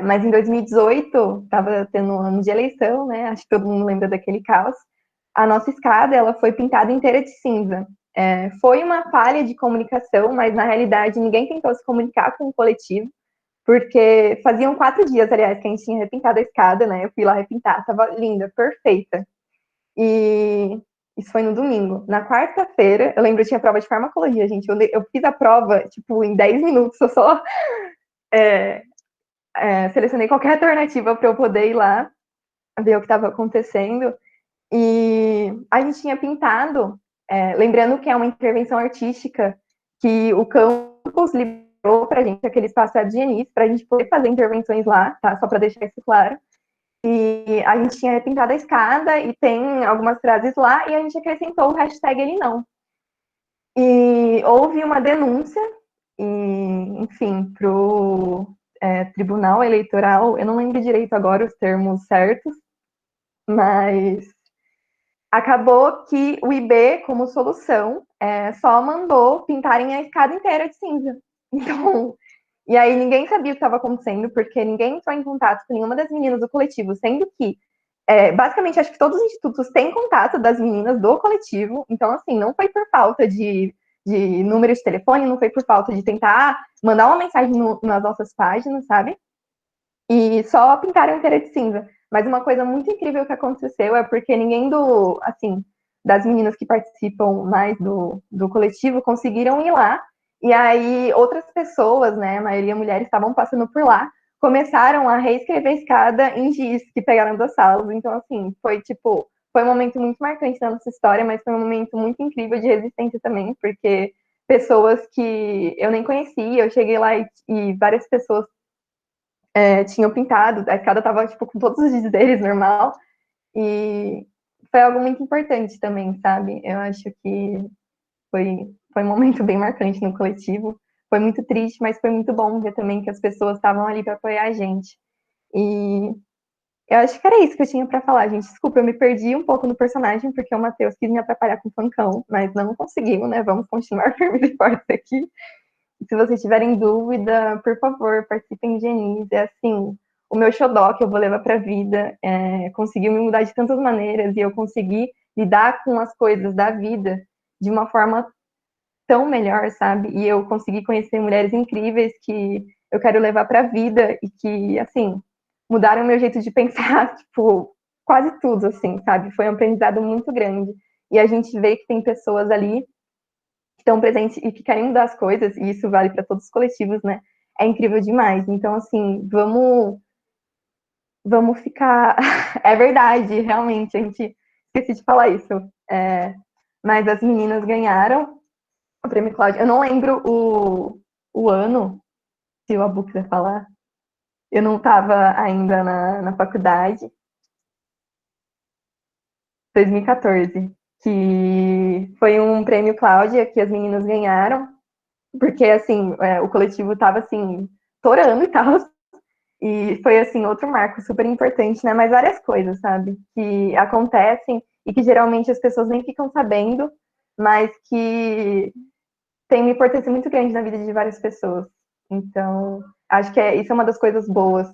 Mas em 2018, estava tendo um ano de eleição, né? Acho que todo mundo lembra daquele caos. A nossa escada, ela foi pintada inteira de cinza. Foi uma falha de comunicação, mas na realidade ninguém tentou se comunicar com o coletivo, porque faziam 4 dias, aliás, que a gente tinha repintado a escada, né? Eu fui lá repintar, estava linda, perfeita. E isso foi no domingo. Na quarta-feira, eu lembro que eu tinha prova de farmacologia, gente. Eu fiz a prova, tipo, em 10 minutos, eu só selecionei qualquer alternativa para eu poder ir lá ver o que estava acontecendo. E a gente tinha pintado, lembrando que é uma intervenção artística que o campus liberou para a gente, aquele espaço de Genis, para a gente poder fazer intervenções lá, tá? Só para deixar isso claro. E a gente tinha pintado a escada e tem algumas frases lá, e a gente acrescentou o hashtag ele não. E houve uma denúncia, e, enfim, pro Tribunal Eleitoral, eu não lembro direito agora os termos certos, mas acabou que o IB, como solução, só mandou pintarem a escada inteira de cinza. Então, e aí ninguém sabia o que estava acontecendo, porque ninguém entrou em contato com nenhuma das meninas do coletivo, sendo que, basicamente, acho que todos os institutos têm contato das meninas do coletivo, então, assim, não foi por falta de número de telefone, não foi por falta de tentar mandar uma mensagem nas nossas páginas, sabe? E só pintaram inteira de cinza. Mas uma coisa muito incrível que aconteceu é porque ninguém das meninas que participam mais do coletivo conseguiram ir lá. E aí outras pessoas, né, a maioria mulheres, estavam passando por lá, começaram a reescrever a escada em giz que pegaram das salas. Então, assim, foi um momento muito marcante da nossa história, mas foi um momento muito incrível de resistência também, porque pessoas que eu nem conhecia, eu cheguei lá e várias pessoas tinham pintado, a escada tava, tipo, com todos os dizeres normal, e foi algo muito importante também, sabe? Eu acho que foi um momento bem marcante no coletivo, foi muito triste, mas foi muito bom ver também que as pessoas estavam ali para apoiar a gente. E eu acho que era isso que eu tinha para falar, gente. Desculpa, eu me perdi um pouco no personagem, porque o Matheus quis me atrapalhar com o funkão, mas não conseguiu, né? Vamos continuar firmes e fortes aqui. Se vocês tiverem dúvida, por favor, participem de Genis. É assim, o meu xodó que eu vou levar para a vida. Conseguiu me mudar de tantas maneiras e eu consegui lidar com as coisas da vida de uma forma tão melhor, sabe? E eu consegui conhecer mulheres incríveis que eu quero levar para a vida e que, assim, mudaram o meu jeito de pensar, tipo, quase tudo, assim, sabe? Foi um aprendizado muito grande. E a gente vê que tem pessoas ali que estão presentes e que querem mudar as coisas, e isso vale para todos os coletivos, né? É incrível demais. Então, assim, vamos ficar. É verdade, realmente, a gente esqueci de falar isso. Mas as meninas ganharam o Prêmio Cláudia. Eu não lembro o ano, se o Abu quiser falar. Eu não estava ainda na faculdade. 2014, que foi um Prêmio Cláudia que as meninas ganharam, porque, assim, o coletivo estava, assim, torando e tal, e foi, assim, outro marco super importante, né, mas várias coisas, sabe, que acontecem e que geralmente as pessoas nem ficam sabendo, mas que tem uma importância muito grande na vida de várias pessoas. Então, acho que isso é uma das coisas boas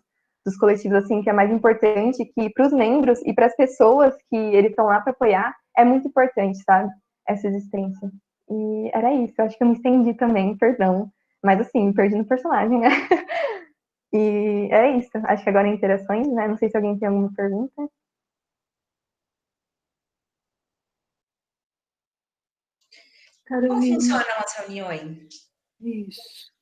dos coletivos, assim, que é mais importante, que para os membros e para as pessoas que eles estão lá para apoiar, é muito importante, sabe, essa existência. E era isso, eu acho que eu me estendi também, perdão. Mas assim, me perdi no personagem, né? E é isso. Acho que agora é interações, né? Não sei se alguém tem alguma pergunta. Como Carolina, funcionam as reuniões? isso.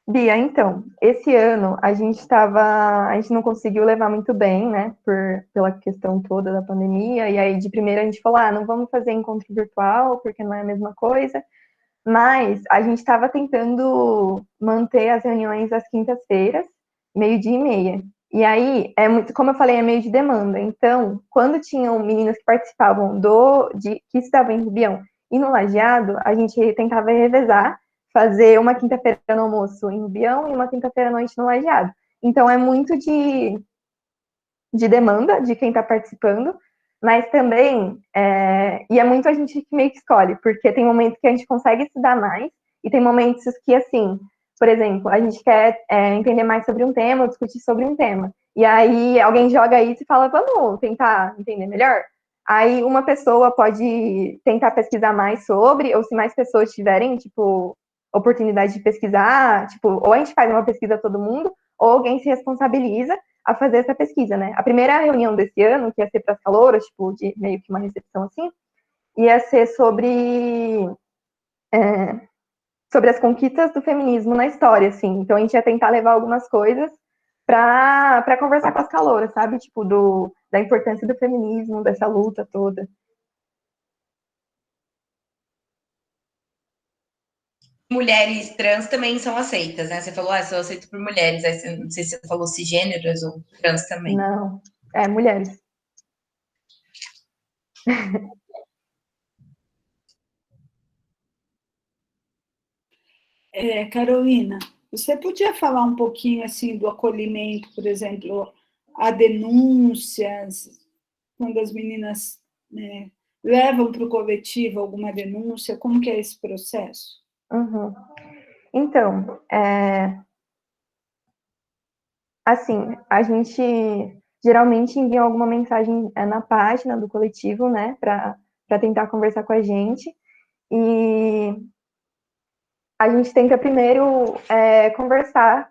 Bia, então, esse ano a gente não conseguiu levar muito bem, né, pela questão toda da pandemia, e aí de primeira a gente falou, não vamos fazer encontro virtual, porque não é a mesma coisa, mas a gente estava tentando manter as reuniões às quintas-feiras, 12h30. E aí, como eu falei, é meio de demanda. Então, quando tinham meninas que participavam que estavam em Rubião e no Lajeado, a gente tentava revezar, fazer uma quinta-feira no almoço em Rubião e uma quinta-feira à noite no Lajeado. Então, é muito de demanda de quem está participando, mas também, e é muito a gente que meio que escolhe, porque tem momentos que a gente consegue estudar mais, e tem momentos que, assim, por exemplo, a gente quer entender mais sobre um tema, ou discutir sobre um tema, e aí alguém joga isso e fala, vamos tentar entender melhor? Aí uma pessoa pode tentar pesquisar mais sobre, ou se mais pessoas tiverem, tipo, oportunidade de pesquisar, tipo, ou a gente faz uma pesquisa todo mundo, ou alguém se responsabiliza a fazer essa pesquisa, né? A primeira reunião desse ano, que ia ser para as calouras, tipo, de meio que uma recepção assim, ia ser sobre as conquistas do feminismo na história, assim. Então a gente ia tentar levar algumas coisas para conversar com as calouras, sabe? Tipo, da importância do feminismo, dessa luta toda. Mulheres trans também são aceitas, né? Você falou, sou aceito por mulheres. Aí você, não sei se você falou cisgêneras ou trans também. Não, mulheres. Carolina, você podia falar um pouquinho assim do acolhimento, por exemplo, a denúncias, quando as meninas, né, levam para o coletivo alguma denúncia, como que é esse processo? Uhum. Então, assim, a gente geralmente envia alguma mensagem na página do coletivo, né, para tentar conversar com a gente. E a gente tenta primeiro conversar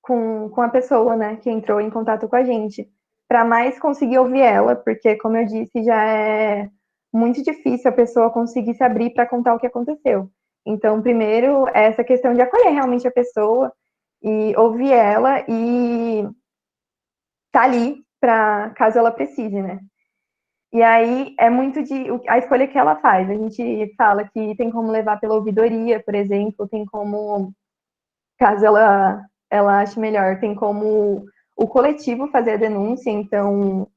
com a pessoa, né, que entrou em contato com a gente, para mais conseguir ouvir ela, porque, como eu disse, já é muito difícil a pessoa conseguir se abrir para contar o que aconteceu. Então, primeiro, é essa questão de acolher realmente a pessoa e ouvir ela e tá ali para caso ela precise, né? E aí é muito a escolha que ela faz. A gente fala que tem como levar pela ouvidoria, por exemplo, tem como, caso ela ache melhor, tem como o coletivo fazer a denúncia, então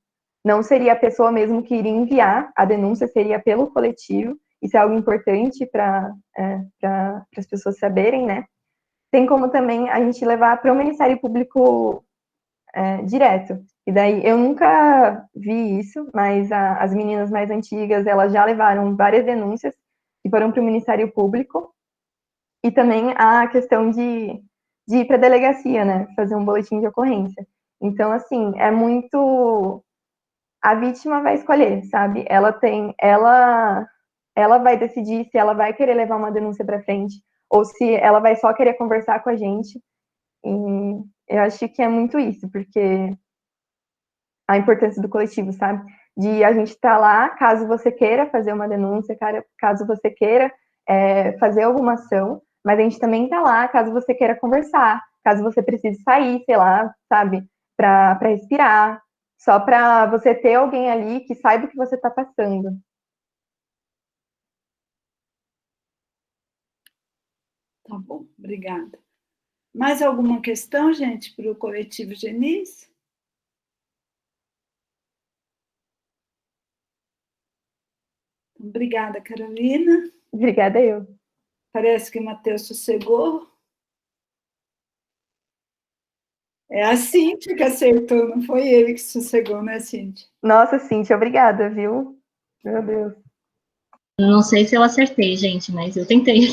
não seria a pessoa mesmo que iria enviar a denúncia, seria pelo coletivo. Isso é algo importante para as pessoas saberem, né? Tem como também a gente levar para o Ministério Público direto. E daí eu nunca vi isso, mas as meninas mais antigas, elas já levaram várias denúncias e foram para o Ministério Público. E também a questão de ir para a delegacia, né? Fazer um boletim de ocorrência. Então, assim, é muito. A vítima vai escolher, sabe? Ela vai decidir se ela vai querer levar uma denúncia para frente ou se ela vai só querer conversar com a gente. E eu acho que é muito isso, porque a importância do coletivo, sabe? De a gente estar lá, caso você queira fazer uma denúncia, caso você queira fazer alguma ação, mas a gente também está lá, caso você queira conversar, caso você precise sair, sei lá, sabe? Para respirar, só para você ter alguém ali que saiba o que você está passando. Tá bom, obrigada. Mais alguma questão, gente, para o coletivo Genis? Obrigada, Carolina. Obrigada, eu. Parece que o Matheus sossegou. É a Cíntia que acertou, não foi ele que sossegou, né, Cíntia? Nossa, Cíntia, obrigada, viu? Meu Deus. Não sei se eu acertei, gente, mas eu tentei.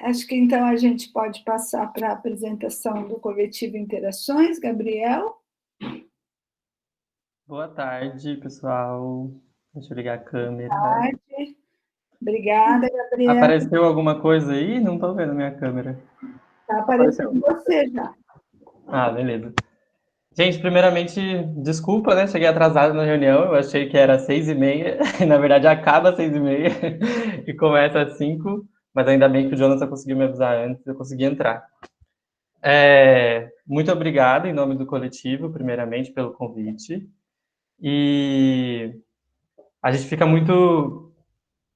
Acho que então a gente pode passar para a apresentação do coletivo Interações, Gabriel. Boa tarde, pessoal. Deixa eu ligar a câmera. Boa tarde. Obrigada, Gabriela. Apareceu alguma coisa aí? Não estou vendo a minha câmera. Está aparecendo você já. Ah, beleza. Gente, primeiramente, desculpa, né? Cheguei atrasado na reunião, eu achei que era 6h30, e na verdade acaba às 6h30 e começa às 5, mas ainda bem que o Jonathan conseguiu me avisar antes, eu consegui entrar. Muito obrigado em nome do coletivo, primeiramente, pelo convite. E a gente fica muito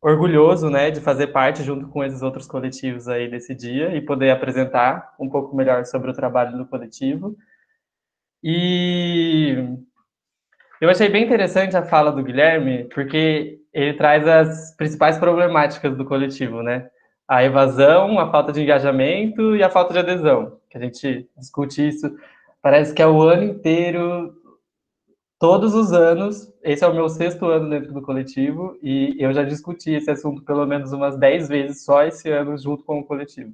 orgulhoso, né, de fazer parte junto com esses outros coletivos aí desse dia e poder apresentar um pouco melhor sobre o trabalho do coletivo. E eu achei bem interessante a fala do Guilherme, porque ele traz as principais problemáticas do coletivo, né? A evasão, a falta de engajamento e a falta de adesão, que a gente discute isso, parece que é o ano inteiro, todos os anos. Esse é o meu 6º ano dentro do coletivo, e eu já discuti esse assunto pelo menos umas 10 vezes só esse ano junto com o coletivo.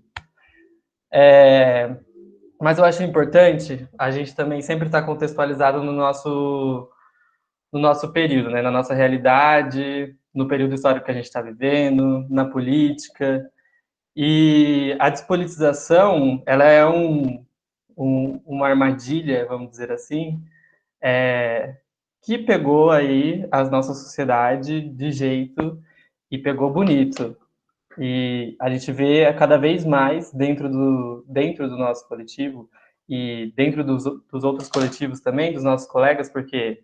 Mas eu acho importante a gente também sempre estar contextualizado no nosso período, né? Na nossa realidade, no período histórico que a gente está vivendo, na política. E a despolitização, ela é uma armadilha, vamos dizer assim, que pegou aí a nossa sociedade de jeito e pegou bonito. E a gente vê cada vez mais dentro do nosso coletivo e dentro dos outros coletivos também, dos nossos colegas, porque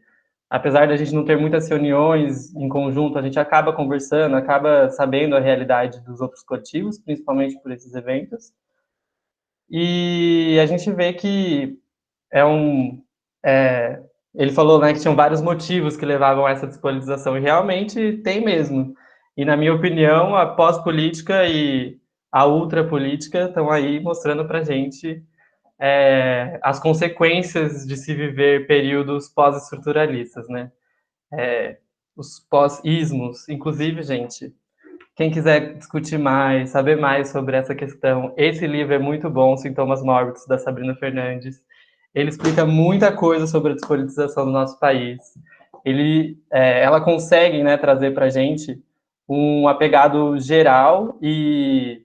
apesar de a gente não ter muitas reuniões em conjunto, a gente acaba conversando, acaba sabendo a realidade dos outros coletivos, principalmente por esses eventos. E a gente vê que ele falou, né, que tinham vários motivos que levavam a essa despolitização, e realmente tem mesmo. E, na minha opinião, a pós-política e a ultrapolítica estão aí mostrando para a gente as consequências de se viver períodos pós-estruturalistas, né? Os pós-ismos. Inclusive, gente, quem quiser discutir mais, saber mais sobre essa questão, esse livro é muito bom, Sintomas Mórbidos, da Sabrina Fernandes. Ele explica muita coisa sobre a despolitização do nosso país. Ela consegue, né, trazer para a gente um apegado geral e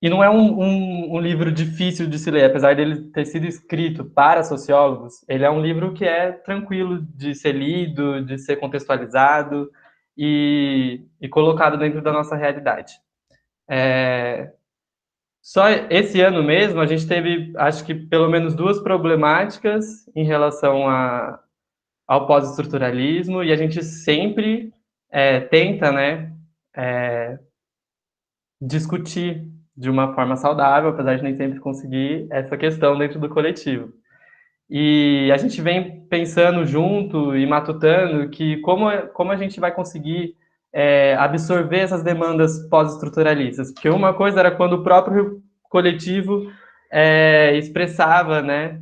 não é um livro difícil de se ler, apesar dele ter sido escrito para sociólogos, ele é um livro que é tranquilo de ser lido, de ser contextualizado e colocado dentro da nossa realidade. Só esse ano mesmo, a gente teve, acho que, pelo menos 2 problemáticas em relação ao pós-estruturalismo, e a gente sempre tenta, né, discutir de uma forma saudável, apesar de nem sempre conseguir, essa questão dentro do coletivo. E a gente vem pensando junto e matutando que como a gente vai conseguir absorver essas demandas pós-estruturalistas. Porque uma coisa era quando o próprio coletivo expressava, né,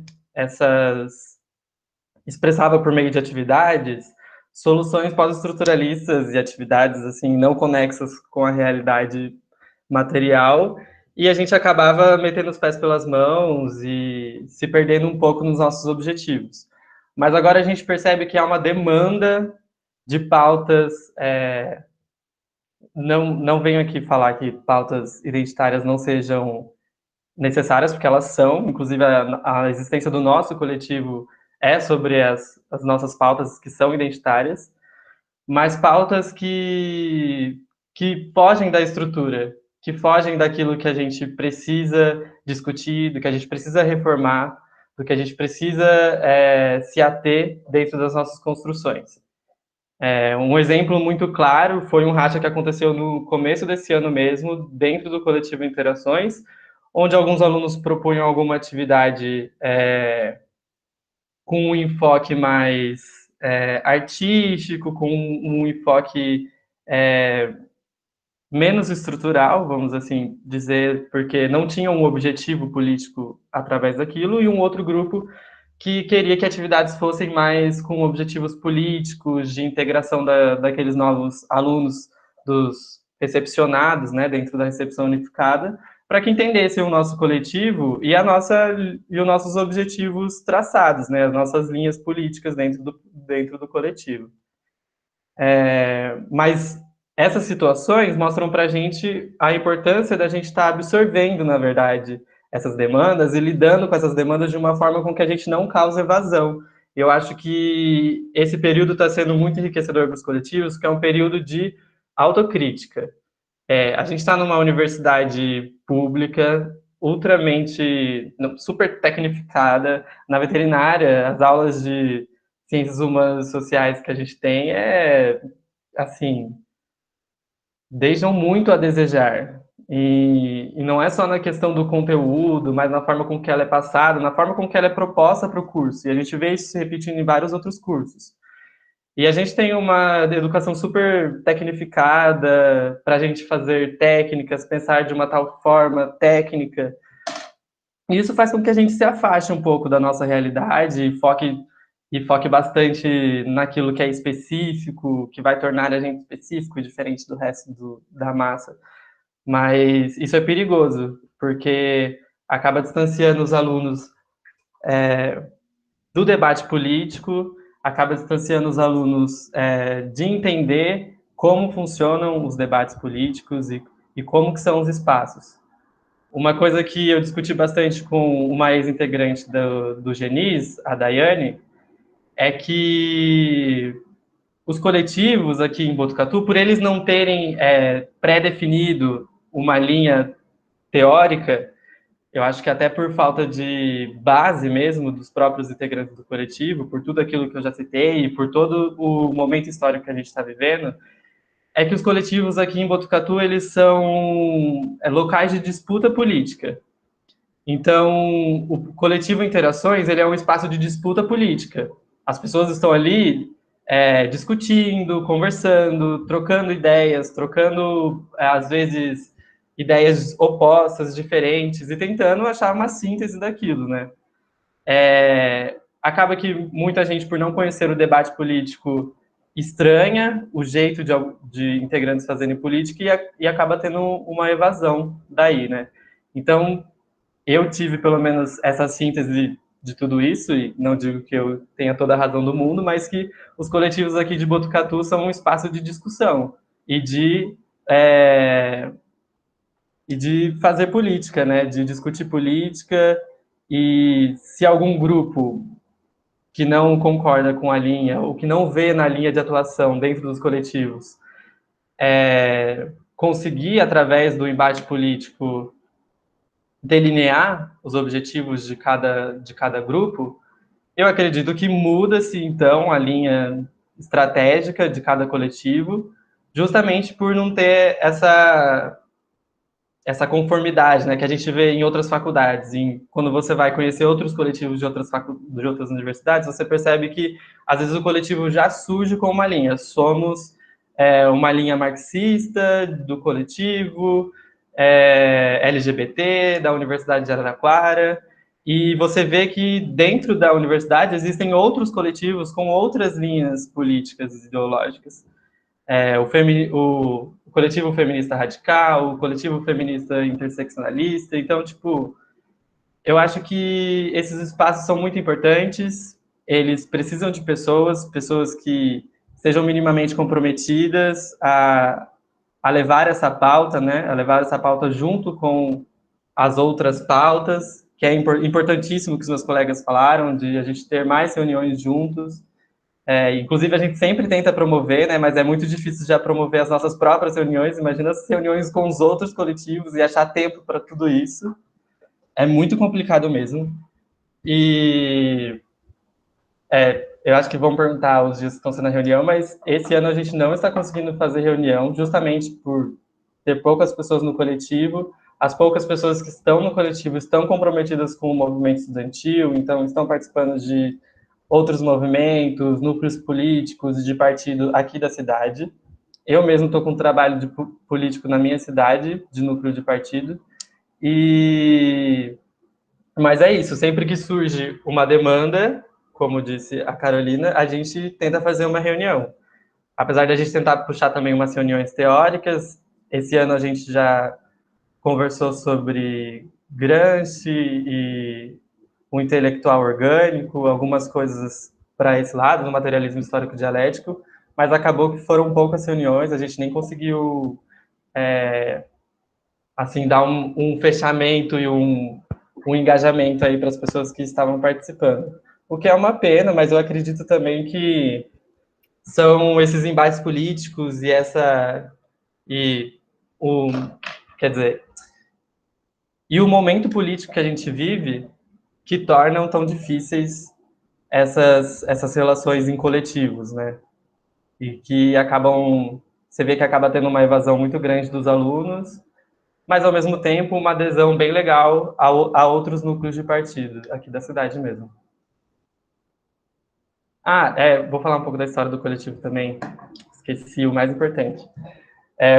expressava por meio de atividades soluções pós-estruturalistas e atividades assim não conexas com a realidade material, e a gente acabava metendo os pés pelas mãos e se perdendo um pouco nos nossos objetivos. Mas agora a gente percebe que há uma demanda de pautas, não venho aqui falar que pautas identitárias não sejam necessárias, porque elas são, inclusive a existência do nosso coletivo é sobre as nossas pautas que são identitárias, mas pautas que fogem da estrutura, que fogem daquilo que a gente precisa discutir, do que a gente precisa reformar, do que a gente precisa se ater dentro das nossas construções. Um exemplo muito claro foi um racha que aconteceu no começo desse ano mesmo, dentro do coletivo Interações, onde alguns alunos propunham alguma atividade com um enfoque mais artístico, com um enfoque menos estrutural, vamos assim dizer, porque não tinha um objetivo político através daquilo, e um outro grupo que queria que atividades fossem mais com objetivos políticos, de integração daqueles novos alunos, dos recepcionados, né, dentro da recepção unificada, para que entendessem o nosso coletivo e os nossos objetivos traçados, né, as nossas linhas políticas dentro do coletivo. Mas essas situações mostram para a gente a importância da gente estar absorvendo, na verdade, essas demandas e lidando com essas demandas de uma forma com que a gente não cause evasão. Eu acho que esse período está sendo muito enriquecedor para os coletivos, que é um período de autocrítica. A gente está numa universidade pública, ultramente, super tecnificada. Na veterinária, as aulas de ciências humanas e sociais que a gente tem assim, deixam muito a desejar. E não é só na questão do conteúdo, mas na forma com que ela é passada, na forma com que ela é proposta para o curso. E a gente vê isso se repetindo em vários outros cursos. E a gente tem uma educação super tecnificada para a gente fazer técnicas, pensar de uma tal forma técnica. E isso faz com que a gente se afaste um pouco da nossa realidade e foque bastante naquilo que é específico, que vai tornar a gente específico, diferente do resto da massa. Mas isso é perigoso, porque acaba distanciando os alunos do debate político, acaba distanciando os alunos de entender como funcionam os debates políticos e como que são os espaços. Uma coisa que eu discuti bastante com uma ex-integrante do Genis, a Daiane, é que os coletivos aqui em Botucatu, por eles não terem pré-definido uma linha teórica, eu acho que até por falta de base mesmo dos próprios integrantes do coletivo, por tudo aquilo que eu já citei, por todo o momento histórico que a gente está vivendo, é que os coletivos aqui em Botucatu, eles são locais de disputa política. Então, o coletivo Interações, ele é um espaço de disputa política. As pessoas estão ali discutindo, conversando, trocando ideias, trocando, às vezes, ideias opostas, diferentes, e tentando achar uma síntese daquilo, né? Acaba que muita gente, por não conhecer o debate político, estranha o jeito de integrantes fazerem política e acaba tendo uma evasão daí, né? Então, eu tive, pelo menos, essa síntese de tudo isso, e não digo que eu tenha toda a razão do mundo, mas que os coletivos aqui de Botucatu são um espaço de discussão e de fazer política, né? De discutir política, e se algum grupo que não concorda com a linha, ou que não vê na linha de atuação dentro dos coletivos, conseguir, através do embate político, delinear os objetivos de cada grupo, eu acredito que muda-se, então, a linha estratégica de cada coletivo, justamente por não ter essa conformidade, né, que a gente vê em outras faculdades. Quando você vai conhecer outros coletivos de outras universidades, você percebe que, às vezes, o coletivo já surge com uma linha. Somos uma linha marxista do coletivo, LGBT, da Universidade de Araraquara, e você vê que dentro da universidade existem outros coletivos com outras linhas políticas e ideológicas. O coletivo feminista radical, o coletivo feminista interseccionalista. Então, eu acho que esses espaços são muito importantes, eles precisam de pessoas que sejam minimamente comprometidas a levar essa pauta, né, a levar essa pauta junto com as outras pautas, que é importantíssimo que os meus colegas falaram, de a gente ter mais reuniões juntos. Inclusive, a gente sempre tenta promover, né, mas é muito difícil já promover as nossas próprias reuniões. Imagina as reuniões com os outros coletivos e achar tempo para tudo isso. É muito complicado mesmo. E eu acho que vão perguntar os dias que estão sendo na reunião, mas esse ano a gente não está conseguindo fazer reunião, justamente por ter poucas pessoas no coletivo. As poucas pessoas que estão no coletivo estão comprometidas com o movimento estudantil, então estão participando de outros movimentos, núcleos políticos de partido aqui da cidade. Eu mesmo estou com um trabalho de político na minha cidade, de núcleo de partido. Mas é isso, sempre que surge uma demanda, como disse a Carolina, a gente tenta fazer uma reunião. Apesar de a gente tentar puxar também umas reuniões teóricas, esse ano a gente já conversou sobre Gramsci e o intelectual orgânico, algumas coisas para esse lado, no materialismo histórico dialético, mas acabou que foram poucas reuniões, a gente nem conseguiu, assim, dar um fechamento e um engajamento aí para as pessoas que estavam participando. O que é uma pena, mas eu acredito também que são esses embates políticos o, quer dizer, e o momento político que a gente vive que tornam tão difíceis essas relações em coletivos, né? E que acabam, você vê que acaba tendo uma evasão muito grande dos alunos, mas ao mesmo tempo uma adesão bem legal a outros núcleos de partido aqui da cidade mesmo. Vou falar um pouco da história do coletivo também, esqueci o mais importante.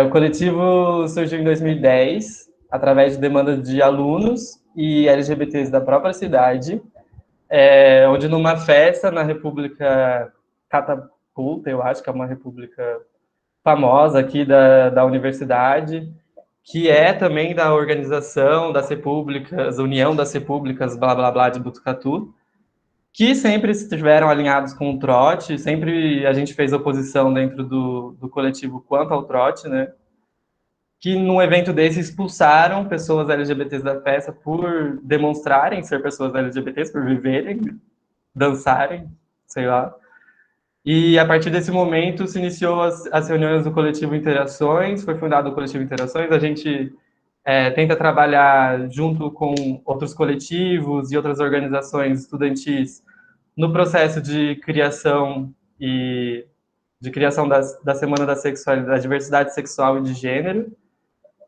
O coletivo surgiu em 2010, através de demanda de alunos e LGBTs da própria cidade, onde numa festa na República Catapulta, eu acho que é uma república famosa aqui da universidade, que é também da organização das repúblicas, União das Repúblicas, blá, blá, blá, de Botucatu, que sempre estiveram alinhados com o trote, sempre a gente fez oposição dentro do coletivo quanto ao trote, né? Que num evento desse expulsaram pessoas LGBTs da festa por demonstrarem ser pessoas LGBTs, por viverem, dançarem, sei lá. E a partir desse momento se iniciou as reuniões do coletivo Interações, foi fundado o coletivo Interações, a gente tenta trabalhar junto com outros coletivos e outras organizações estudantis no processo de criação da Semana da Diversidade Sexual e de Gênero,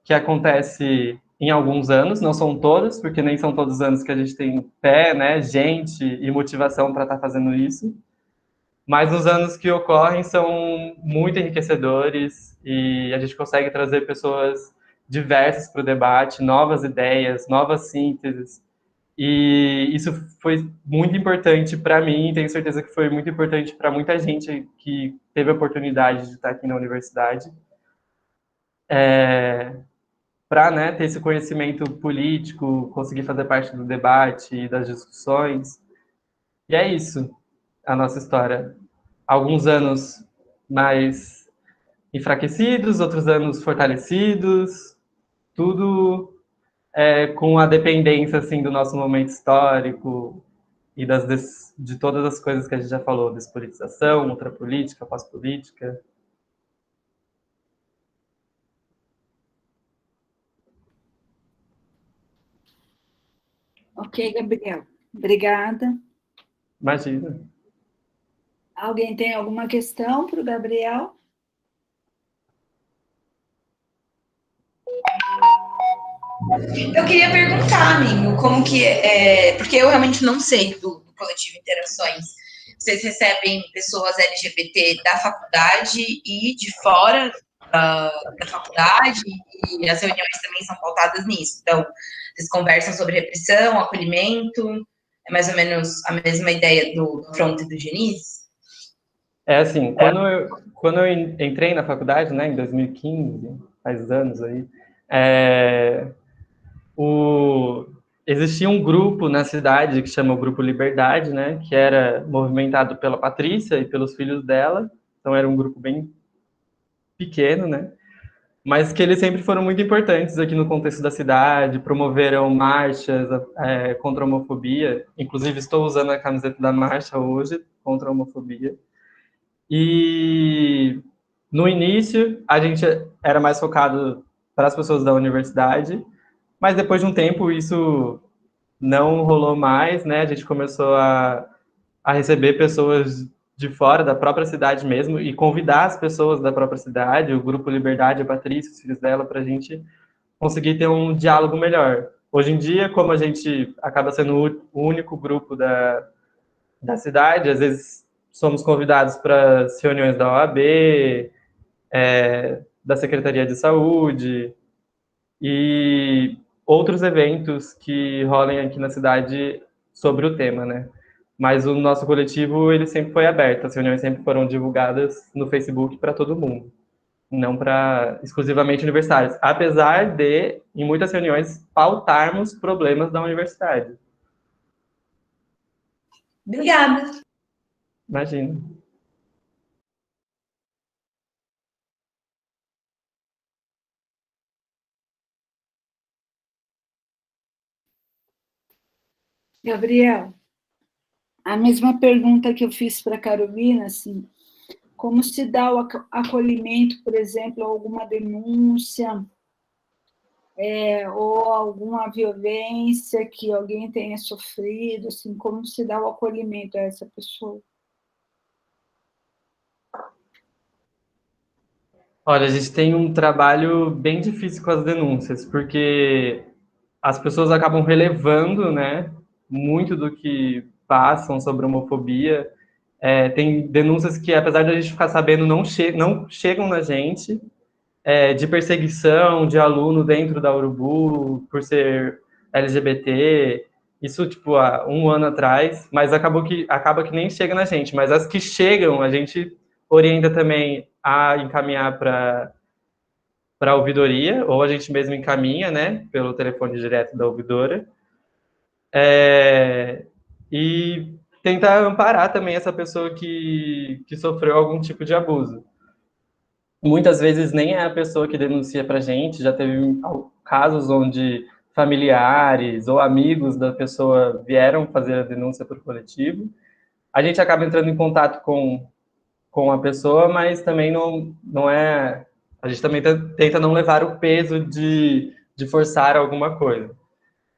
que acontece em alguns anos, não são todos, porque nem são todos os anos que a gente tem pé, né, gente e motivação para estar fazendo isso, mas os anos que ocorrem são muito enriquecedores e a gente consegue trazer pessoas diversas para o debate, novas ideias, novas sínteses, e isso foi muito importante para mim, tenho certeza que foi muito importante para muita gente que teve a oportunidade de estar aqui na universidade, para, né, ter esse conhecimento político, conseguir fazer parte do debate e das discussões. E é isso, a nossa história. Alguns anos mais enfraquecidos, outros anos fortalecidos, tudo com a dependência assim, do nosso momento histórico e de todas as coisas que a gente já falou, despolitização, ultrapolítica, pós-política. Ok, Gabriel. Obrigada. Imagina. Alguém tem alguma questão para o Gabriel? Eu queria perguntar, amigo, como que porque eu realmente não sei do coletivo Interações. Vocês recebem pessoas LGBT da faculdade e de fora da faculdade, e as reuniões também são pautadas nisso. Então, vocês conversam sobre repressão, acolhimento, é mais ou menos a mesma ideia do Fronte do Genis? Assim, quando eu entrei na faculdade, né, em 2015, faz anos aí, existia um grupo na cidade que chama o Grupo Liberdade, né, que era movimentado pela Patrícia e pelos filhos dela, então era um grupo bem pequeno, né, mas que eles sempre foram muito importantes aqui no contexto da cidade, promoveram marchas contra a homofobia, inclusive estou usando a camiseta da marcha hoje, contra a homofobia, e no início a gente era mais focado para as pessoas da universidade, mas depois de um tempo isso não rolou mais, né? A gente começou a receber pessoas de fora da própria cidade mesmo e convidar as pessoas da própria cidade, o Grupo Liberdade, a Patrícia, os filhos dela, para a gente conseguir ter um diálogo melhor. Hoje em dia, como a gente acaba sendo o único grupo da cidade, às vezes somos convidados para as reuniões da OAB, da Secretaria de Saúde e outros eventos que rolem aqui na cidade sobre o tema, né? Mas o nosso coletivo, ele sempre foi aberto, as reuniões sempre foram divulgadas no Facebook para todo mundo, não para exclusivamente universitários, apesar de, em muitas reuniões, pautarmos problemas da universidade. Obrigada. Imagina. Gabriel, a mesma pergunta que eu fiz para a Carolina, assim, como se dá o acolhimento, por exemplo, a alguma denúncia, ou alguma violência que alguém tenha sofrido, assim, como se dá o acolhimento a essa pessoa? Olha, a gente tem um trabalho bem difícil com as denúncias, porque as pessoas acabam relevando, né, muito do que passam sobre homofobia. Tem denúncias que, apesar de a gente ficar sabendo, não chegam na gente, de perseguição de aluno dentro da Urubu por ser LGBT, isso, tipo, há um ano atrás, mas acaba que nem chega na gente. Mas as que chegam, a gente orienta também a encaminhar para a ouvidoria, ou a gente mesmo encaminha, né, pelo telefone direto da ouvidora, e tentar amparar também essa pessoa que sofreu algum tipo de abuso. Muitas vezes nem é a pessoa que denuncia para a gente, já teve casos onde familiares ou amigos da pessoa vieram fazer a denúncia para o coletivo. A gente acaba entrando em contato com a pessoa, mas também não é... A gente também tenta não levar o peso de forçar alguma coisa.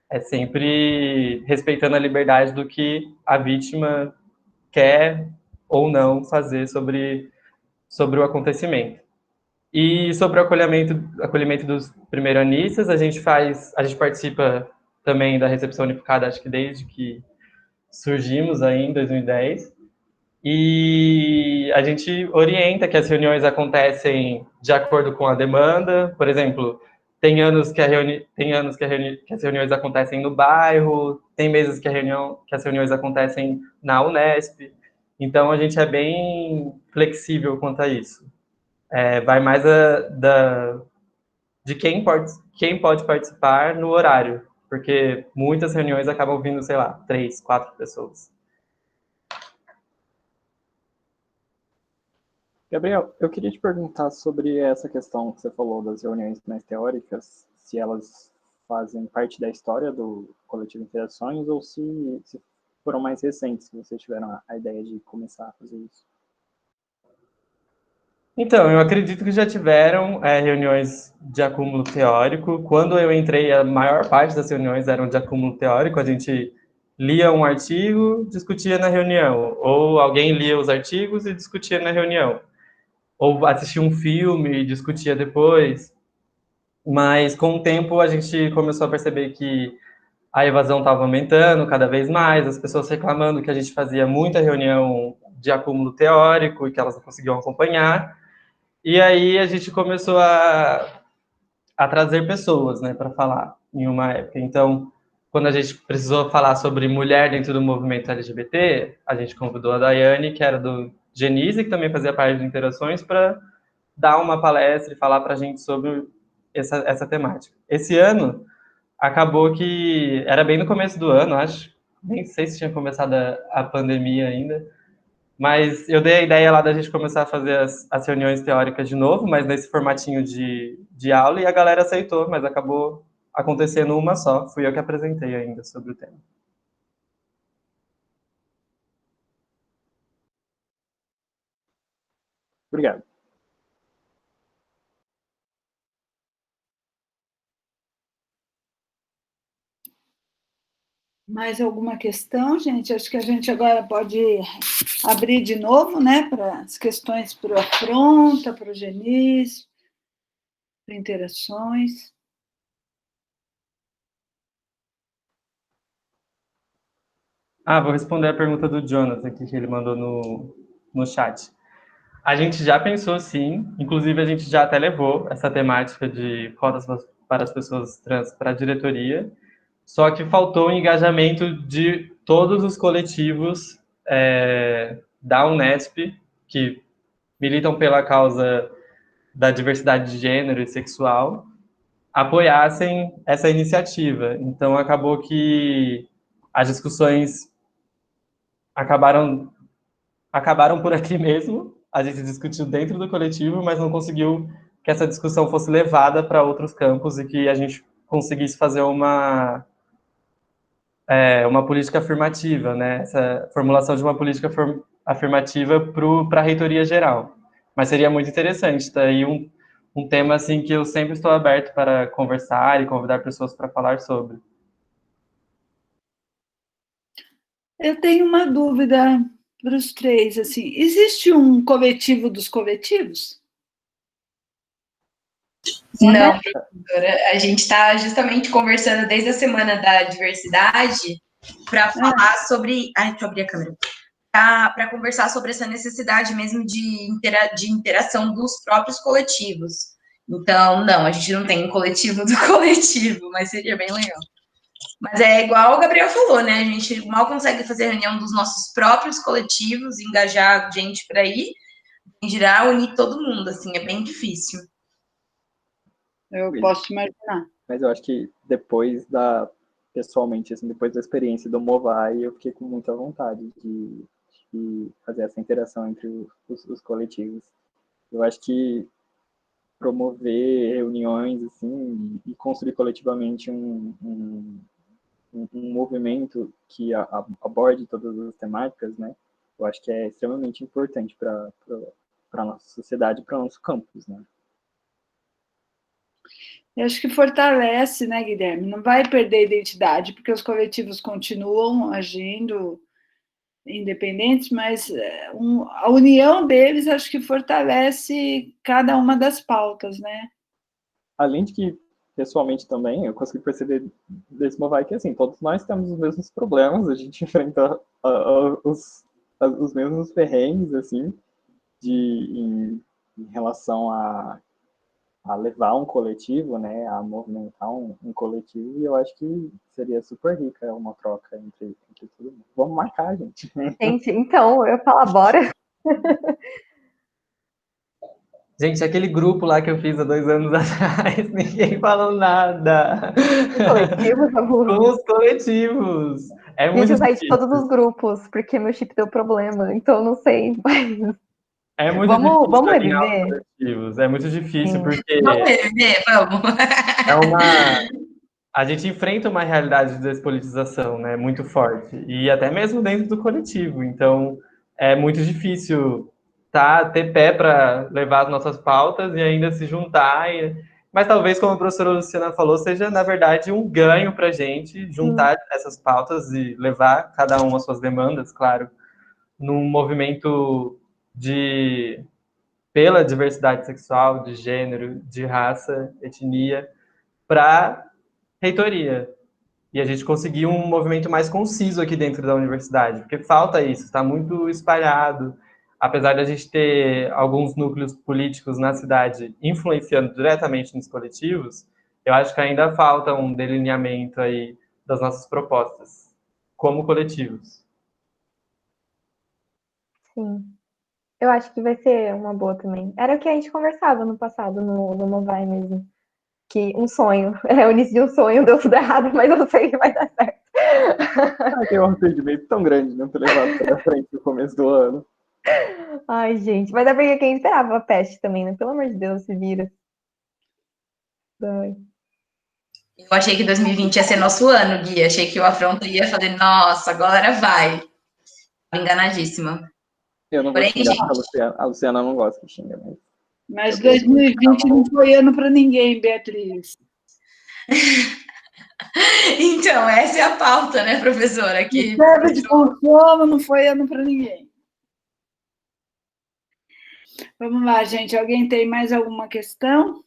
É sempre respeitando a liberdade do que a vítima quer ou não fazer sobre o acontecimento. E sobre o acolhimento dos primeiranistas, a gente participa também da recepção unificada, acho que desde que surgimos aí em 2010. E a gente orienta que as reuniões acontecem de acordo com a demanda. Por exemplo, tem anos que as reuniões acontecem no bairro, tem meses que as reuniões acontecem na Unesp. Então a gente é bem flexível quanto a isso. Vai mais de quem pode participar no horário, porque muitas reuniões acabam vindo, sei lá, 3, 4 pessoas. Gabriel, eu queria te perguntar sobre essa questão que você falou das reuniões mais teóricas, se elas fazem parte da história do Coletivo Interações ou se foram mais recentes, se vocês tiveram a ideia de começar a fazer isso. Então, eu acredito que já tiveram reuniões de acúmulo teórico. Quando eu entrei, a maior parte das reuniões eram de acúmulo teórico. A gente lia um artigo, discutia na reunião. Ou alguém lia os artigos e discutia na reunião. Ou assistia um filme e discutia depois. Mas, com o tempo, a gente começou a perceber que a evasão estava aumentando cada vez mais, as pessoas reclamando que a gente fazia muita reunião de acúmulo teórico e que elas não conseguiam acompanhar. E aí a gente começou a trazer pessoas, né, para falar em uma época. Então, quando a gente precisou falar sobre mulher dentro do movimento LGBT, a gente convidou a Daiane, que era do Genise, que também fazia parte de Interações, para dar uma palestra e falar para a gente sobre essa temática. Esse ano, acabou que era bem no começo do ano, acho, nem sei se tinha começado a pandemia ainda, mas eu dei a ideia lá da gente começar a fazer as reuniões teóricas de novo, mas nesse formatinho de aula, e a galera aceitou, mas acabou acontecendo uma só. Fui eu que apresentei ainda sobre o tema. Obrigado. Mais alguma questão, gente? Acho que a gente agora pode abrir de novo, né, para as questões para o Afronta, para o Genis, para Interações. Vou responder a pergunta do Jonathan aqui, que ele mandou no chat. A gente já pensou, sim, inclusive a gente já até levou essa temática de cotas para as pessoas trans para a diretoria, só que faltou o engajamento de todos os coletivos da Unesp, que militam pela causa da diversidade de gênero e sexual, apoiassem essa iniciativa. Então, acabou que as discussões acabaram por aqui mesmo. A gente discutiu dentro do coletivo, mas não conseguiu que essa discussão fosse levada para outros campos e que a gente conseguisse fazer uma política afirmativa, né? Essa formulação de uma política afirmativa para a reitoria geral. Mas seria muito interessante, tá aí um tema assim que eu sempre estou aberto para conversar e convidar pessoas para falar sobre. Eu tenho uma dúvida para os três, assim, existe um coletivo dos coletivos? Não, professora. A gente está justamente conversando desde a Semana da Diversidade para falar sobre. Ai, deixa eu abrir a câmera. Para conversar sobre essa necessidade mesmo de interação dos próprios coletivos. Então, não, a gente não tem um coletivo do coletivo, mas seria bem legal. Mas é igual o Gabriel falou, né? A gente mal consegue fazer reunião dos nossos próprios coletivos, engajar gente para ir, em geral, unir todo mundo, assim, é bem difícil. Eu posso imaginar. Mas eu acho que pessoalmente, assim, depois da experiência do Movai, eu fiquei com muita vontade de fazer essa interação entre os coletivos. Eu acho que promover reuniões, assim, e construir coletivamente um movimento que aborde todas as temáticas, né? Eu acho que é extremamente importante para a nossa sociedade, para o nosso campus, né? Eu acho que fortalece, né, Guilherme? Não vai perder a identidade, porque os coletivos continuam agindo independentes, mas a união deles acho que fortalece cada uma das pautas, né? Além de que, pessoalmente também, eu consegui perceber desse Movai que, assim, todos nós temos os mesmos problemas, a gente enfrenta os mesmos perrengues, assim, em relação a levar um coletivo, né, a movimentar um coletivo, e eu acho que seria super rica uma troca entre todo mundo. Vamos marcar, gente. Gente, então, eu falo, bora. Gente, aquele grupo lá que eu fiz há 2 anos atrás, ninguém falou nada. Coletivo, Com os coletivos. É gente, muito eu saí de difícil. todos os grupos, porque meu chip deu problema, então eu não sei. É muito Vamos difícil alinhar os reviver? coletivos. É muito difícil, Sim. porque Vamos reviver? Vamos. a gente enfrenta uma realidade de despolitização, né, muito forte, e até mesmo dentro do coletivo. Então, é muito difícil ter pé para levar as nossas pautas e ainda se juntar. Mas talvez, como a professora Luciana falou, seja, na verdade, um ganho para a gente juntar essas pautas e levar cada uma as suas demandas, claro, num movimento pela diversidade sexual, de gênero, de raça, etnia, para reitoria. E a gente conseguiu um movimento mais conciso aqui dentro da universidade, porque falta isso, está muito espalhado. Apesar de a gente ter alguns núcleos políticos na cidade influenciando diretamente nos coletivos, eu acho que ainda falta um delineamento aí das nossas propostas, como coletivos. Sim. Eu acho que vai ser uma boa também. Era o que a gente conversava no passado, no Movai mesmo. Que um sonho, o início de um sonho deu tudo errado, mas eu sei que vai dar certo. Tem um arrependimento tão grande não ter levado para frente no começo do ano. Ai, gente, mas é porque quem esperava a peste também, né? Pelo amor de Deus, esse vírus. Ai. Eu achei que 2020 ia ser nosso ano, Gui. Achei que o Afronta ia fazer, nossa, agora vai. Enganadíssima. Eu não vou Porém, xingar, gente, a Luciana não gosta que xinga, Mas 2020 não foi ano para ninguém, Beatriz. então, essa é a pauta, né, professora? Que Serve de consolo, não foi ano para ninguém. Vamos lá, gente. Alguém tem mais alguma questão?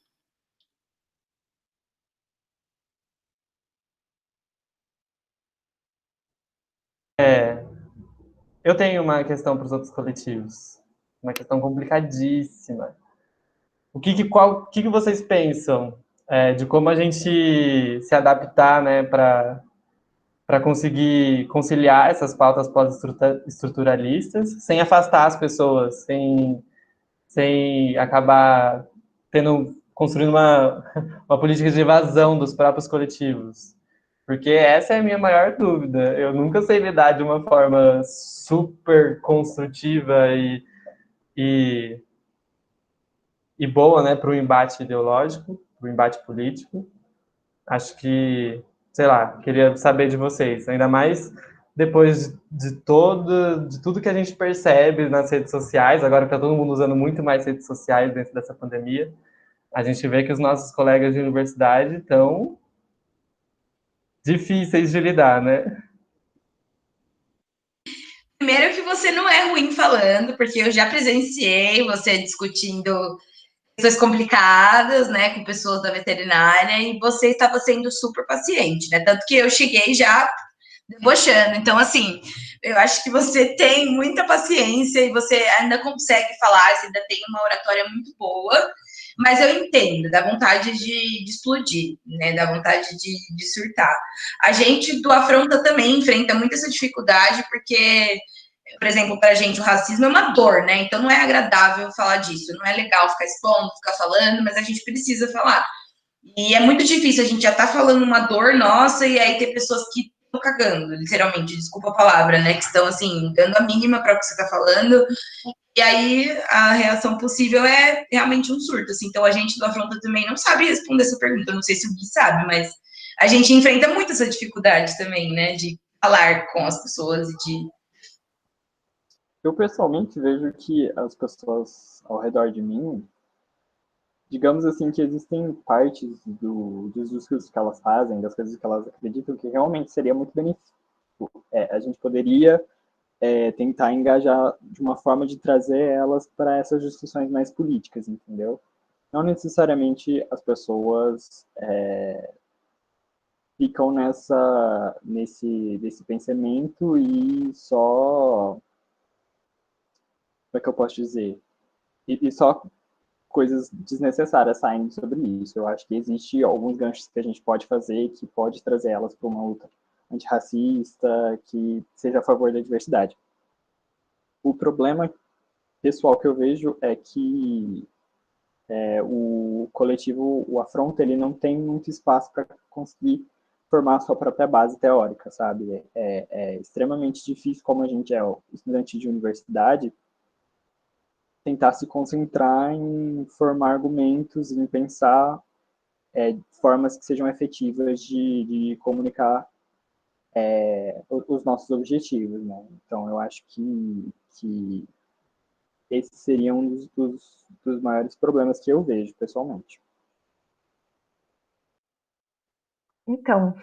Eu tenho uma questão para os outros coletivos, uma questão complicadíssima. O que vocês pensam de como a gente se adaptar, né, para conseguir conciliar essas pautas pós-estruturalistas, sem afastar as pessoas, sem acabar construindo uma política de evasão dos próprios coletivos? Porque essa é a minha maior dúvida. Eu nunca sei lidar de uma forma super construtiva e boa, né, para o embate ideológico, para o embate político. Acho que sei lá, queria saber de vocês, ainda mais depois de tudo que a gente percebe nas redes sociais, agora que tá todo mundo usando muito mais redes sociais dentro dessa pandemia, a gente vê que os nossos colegas de universidade estão difíceis de lidar, né? Primeiro que você não é ruim falando, porque eu já presenciei você discutindo questões complicadas, né, com pessoas da veterinária, e você estava sendo super paciente, né? Tanto que eu cheguei já debochando. Então, assim, eu acho que você tem muita paciência e você ainda consegue falar, você ainda tem uma oratória muito boa, mas eu entendo, dá vontade de explodir, né? Dá vontade de surtar. A gente do Afronta também enfrenta muito essa dificuldade, porque, por exemplo, para a gente o racismo é uma dor, né? Então não é agradável falar disso, não é legal ficar expondo, ficar falando, mas a gente precisa falar. E é muito difícil, a gente já tá falando uma dor nossa, e aí tem pessoas que estão cagando, literalmente, desculpa a palavra, né? Que estão, assim, dando a mínima para o que você tá falando, e aí a reação possível é realmente um surto, assim. Então a gente do Afronta também não sabe responder essa pergunta, eu não sei se o Gui sabe, mas a gente enfrenta muito essa dificuldade também, né? De falar com as pessoas e de... Eu pessoalmente vejo que as pessoas ao redor de mim, digamos assim, que existem partes dos discursos que elas fazem, das coisas que elas acreditam, que realmente seria muito benéfico. A gente poderia tentar engajar de uma forma de trazer elas para essas discussões mais políticas, entendeu? Não necessariamente as pessoas ficam nesse pensamento e só... Como é que eu posso dizer? E só coisas desnecessárias saem sobre isso. Eu acho que existe alguns ganchos que a gente pode fazer que pode trazer elas para uma luta antirracista, que seja a favor da diversidade. O problema pessoal que eu vejo é que o coletivo, o Afronta, ele não tem muito espaço para conseguir formar a sua própria base teórica, sabe? É extremamente difícil, como a gente é estudante de universidade, tentar se concentrar em formar argumentos, em pensar formas que sejam efetivas de comunicar os nossos objetivos, né? Então, eu acho que esse seria um dos maiores problemas que eu vejo, pessoalmente. Então,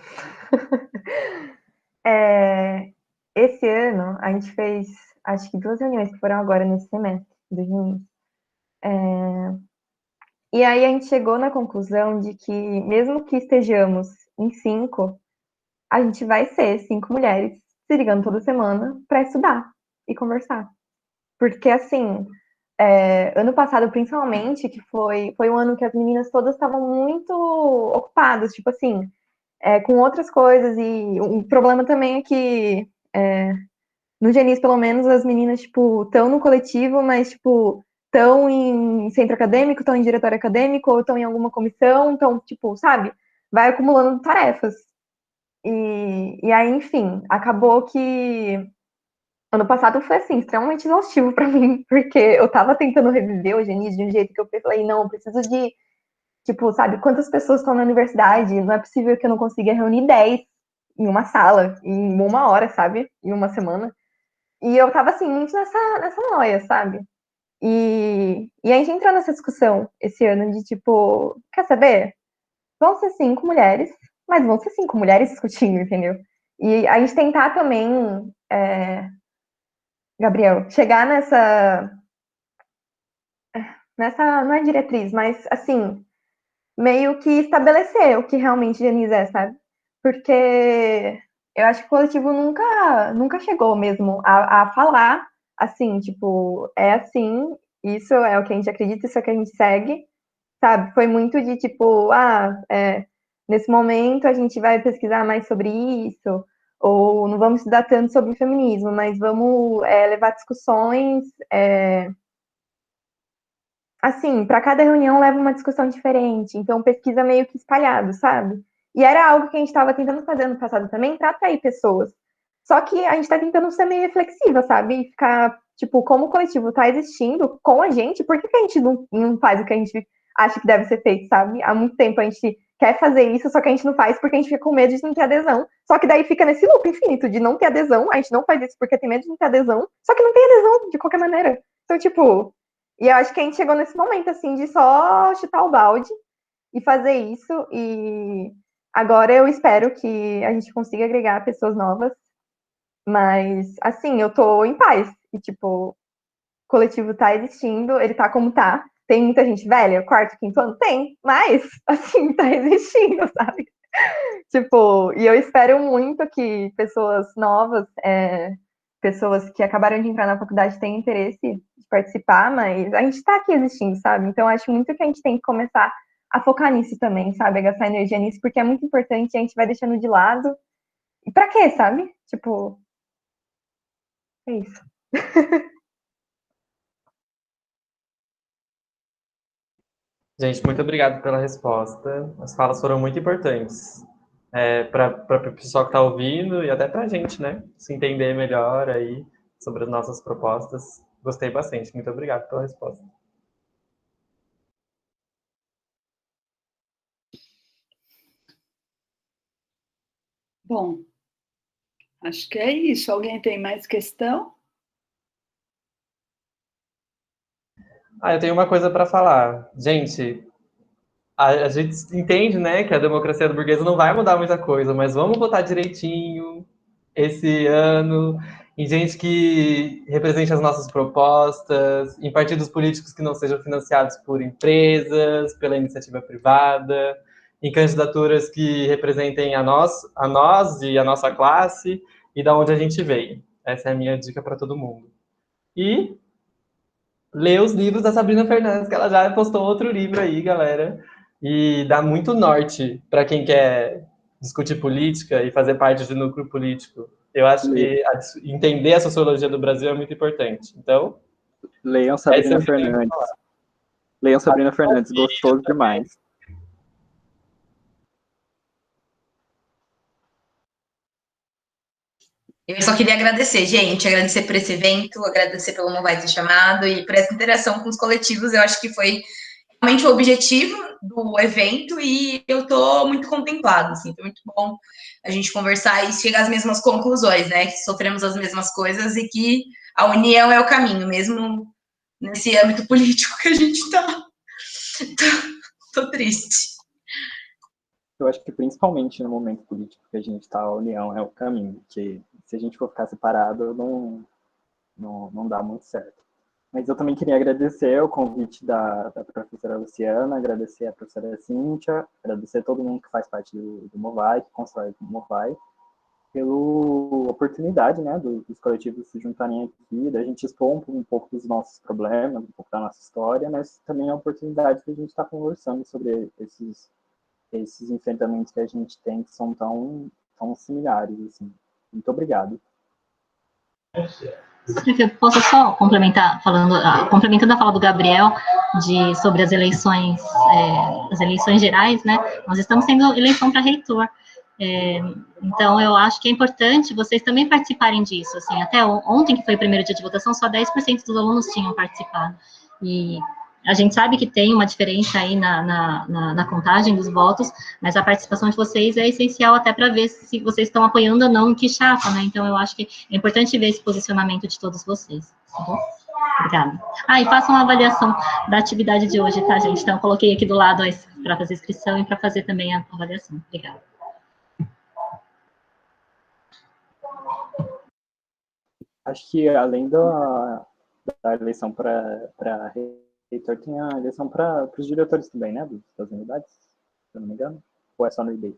esse ano a gente fez, acho que 2 reuniões que foram agora nesse semestre, do início. E aí a gente chegou na conclusão de que, mesmo que estejamos em 5, a gente vai ser 5 mulheres se ligando toda semana para estudar e conversar. Porque, assim, ano passado, principalmente, que foi um ano que as meninas todas estavam muito ocupadas, tipo assim, com outras coisas. E um problema também é que, no Genis, pelo menos, as meninas, tipo, estão no coletivo, mas, tipo, estão em centro acadêmico, estão em diretório acadêmico, ou estão em alguma comissão, então, tipo, sabe? Vai acumulando tarefas. E aí, enfim, acabou que ano passado foi, assim, extremamente exaustivo pra mim, porque eu tava tentando reviver o Genis de um jeito que eu falei, não, eu preciso de, tipo, sabe, quantas pessoas estão na universidade? Não é possível que eu não consiga reunir 10 em uma sala, em 1 hora, sabe? Em uma semana. E eu tava, assim, muito nessa noia, sabe? E a gente entrou nessa discussão esse ano de, tipo, quer saber? Vão ser 5 mulheres, mas vão ser 5 mulheres discutindo, entendeu? E a gente tentar também, Gabriel, chegar não é diretriz, mas, assim, meio que estabelecer o que realmente Denise é, sabe? Porque eu acho que o coletivo nunca chegou mesmo a falar assim, tipo, é assim, isso é o que a gente acredita, isso é o que a gente segue, sabe? Foi muito de tipo, nesse momento a gente vai pesquisar mais sobre isso, ou não vamos estudar tanto sobre o feminismo, mas vamos levar discussões. Assim, para cada reunião leva uma discussão diferente, então pesquisa meio que espalhado, sabe? E era algo que a gente estava tentando fazer ano passado também para atrair pessoas. Só que a gente está tentando ser meio reflexiva, sabe? E ficar, tipo, como o coletivo está existindo com a gente, por que a gente não faz o que a gente acha que deve ser feito, sabe? Há muito tempo a gente quer fazer isso, só que a gente não faz porque a gente fica com medo de não ter adesão. Só que daí fica nesse loop infinito de não ter adesão, a gente não faz isso porque tem medo de não ter adesão, só que não tem adesão de qualquer maneira. Então, tipo, e eu acho que a gente chegou nesse momento, assim, de só chutar o balde e fazer isso, e agora eu espero que a gente consiga agregar pessoas novas, mas, assim, eu tô em paz, e, tipo, o coletivo tá existindo, ele tá como tá, tem muita gente velha, quarto, quinto ano? Tem, mas, assim, tá existindo, sabe? Tipo, e eu espero muito que pessoas novas, pessoas que acabaram de entrar na faculdade tenham interesse de participar, mas a gente tá aqui existindo, sabe? Então, acho muito que a gente tem que começar a focar nisso também, sabe? A gastar energia nisso, porque é muito importante e a gente vai deixando de lado. E pra quê, sabe? Tipo, é isso. Gente, muito obrigado pela resposta. As falas foram muito importantes para o pessoal que está ouvindo e até para a gente, né? Se entender melhor aí sobre as nossas propostas. Gostei bastante. Muito obrigado pela resposta. Bom, acho que é isso. Alguém tem mais questão? Eu tenho uma coisa para falar. Gente, a gente entende, né, que a democracia burguesa não vai mudar muita coisa, mas vamos votar direitinho esse ano em gente que represente as nossas propostas, em partidos políticos que não sejam financiados por empresas, pela iniciativa privada, em candidaturas que representem a nós e a nossa classe e da onde a gente veio. Essa é a minha dica para todo mundo. E ler os livros da Sabrina Fernandes, que ela já postou outro livro aí, galera. E dá muito norte para quem quer discutir política e fazer parte de núcleo político. Eu acho que entender a sociologia do Brasil é muito importante. Então, leiam Sabrina Fernandes. Leiam Sabrina Fernandes, gostoso demais. Eu só queria agradecer, gente, agradecer por esse evento, agradecer pelo Não Vai Ter Chamado e por essa interação com os coletivos. Eu acho que foi realmente o objetivo do evento e eu estou muito contemplada, assim, foi muito bom a gente conversar e chegar às mesmas conclusões, né, que sofremos as mesmas coisas e que a união é o caminho, mesmo nesse âmbito político que a gente está. Tô triste. Eu acho que principalmente no momento político que a gente está, a união é o caminho, porque se a gente for ficar separado, não dá muito certo. Mas eu também queria agradecer o convite da professora Luciana, agradecer a professora Cíntia, agradecer todo mundo que faz parte do Movai, que constrói o Movai, pela oportunidade, né, dos coletivos se juntarem aqui, da gente expor um pouco dos nossos problemas, um pouco da nossa história, mas também é a oportunidade de a gente estar conversando sobre esses enfrentamentos que a gente tem, que são tão similares, assim. Muito obrigado. Eu posso só complementar, complementando a fala do Gabriel sobre as eleições gerais, né? Nós estamos tendo eleição para reitor. Então, eu acho que é importante vocês também participarem disso. Assim, até ontem, que foi o primeiro dia de votação, só 10% dos alunos tinham participado. E a gente sabe que tem uma diferença aí na contagem dos votos, mas a participação de vocês é essencial até para ver se vocês estão apoiando ou não que chapa, né? Então, eu acho que é importante ver esse posicionamento de todos vocês. Tá bom? Obrigada. E façam uma avaliação da atividade de hoje, tá, gente? Então, eu coloquei aqui do lado para fazer inscrição e para fazer também a avaliação. Obrigada. Acho que além da eleição para reitor, tem a eleição para os diretores também, né, das unidades, se eu não me engano, ou é só no IB?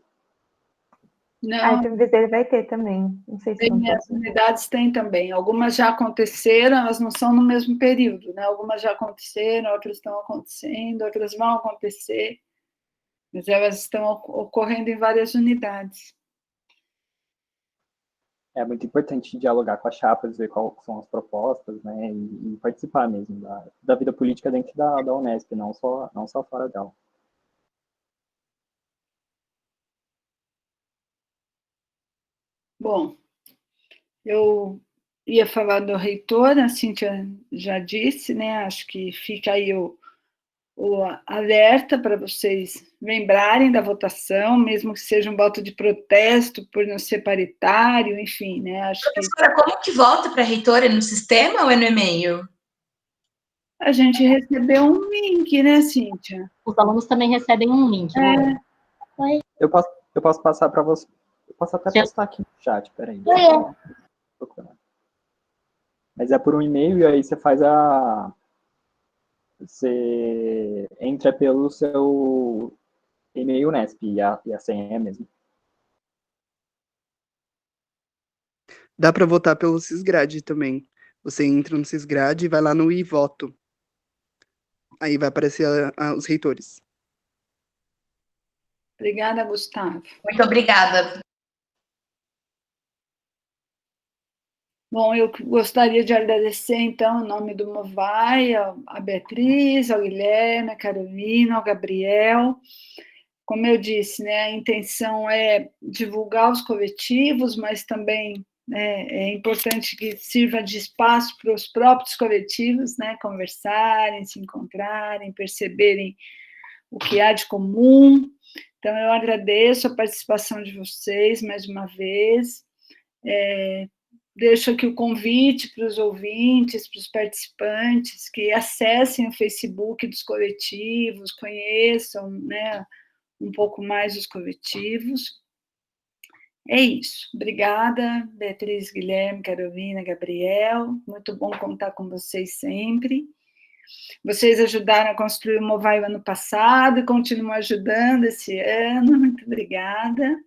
Não, TVZ vai ter também, não sei se não as unidades têm também. Algumas já aconteceram, elas não são no mesmo período, né? Algumas já aconteceram, outras estão acontecendo, outras vão acontecer, mas elas estão ocorrendo em várias unidades. É muito importante dialogar com as chapas, ver quais são as propostas, né, e participar mesmo da vida política dentro da Unesp, não só fora dela. Bom, eu ia falar do reitor, a Cíntia já disse, né? Acho que fica aí o alerta para vocês lembrarem da votação, mesmo que seja um voto de protesto por não ser paritário, enfim, né? Acho que Professora, como que volta para a reitora? No sistema ou é no e-mail? a gente recebeu um link, né, Cíntia? Os alunos também recebem um link. Lu. Eu posso passar para você. Eu posso até Sim. postar aqui no chat, peraí. Deixa eu procurar. Mas é por um e-mail e aí você faz a... Você entra pelo seu e-mail Unesp e a senha é mesmo. Dá para votar pelo Sisgrade também. Você entra no Sisgrade e vai lá no e-voto. Aí vai aparecer os reitores. Obrigada, Gustavo. Muito obrigada. Bom, eu gostaria de agradecer, então, em nome do Movai, a Beatriz, ao Guilherme, a Carolina, ao Gabriel. Como eu disse, né, a intenção é divulgar os coletivos, mas também é importante que sirva de espaço para os próprios coletivos, né, conversarem, se encontrarem, perceberem o que há de comum. Então, eu agradeço a participação de vocês mais uma vez. Deixo aqui o convite para os ouvintes, para os participantes, que acessem o Facebook dos coletivos, conheçam, né, um pouco mais os coletivos. É isso. Obrigada, Beatriz, Guilherme, Carolina, Gabriel. Muito bom contar com vocês sempre. Vocês ajudaram a construir o Movai o ano passado e continuam ajudando esse ano. Muito obrigada.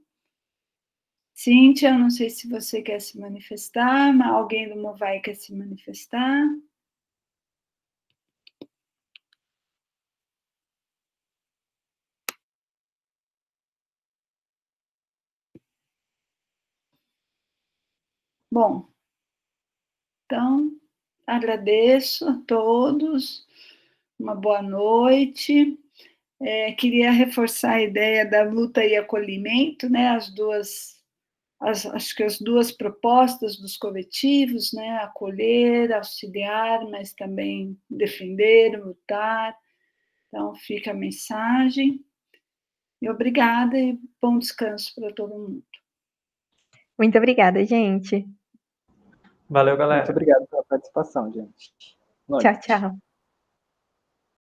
Cíntia, eu não sei se você quer se manifestar, mas alguém do Movai quer se manifestar? Bom, então, agradeço a todos, uma boa noite. Queria reforçar a ideia da luta e acolhimento, né? Acho que as duas propostas dos coletivos, né? Acolher, auxiliar, mas também defender, lutar. Então, fica a mensagem. E obrigada e bom descanso para todo mundo. Muito obrigada, gente. Valeu, galera. Muito obrigado pela participação, gente. Boa Tchau, noite. tchau.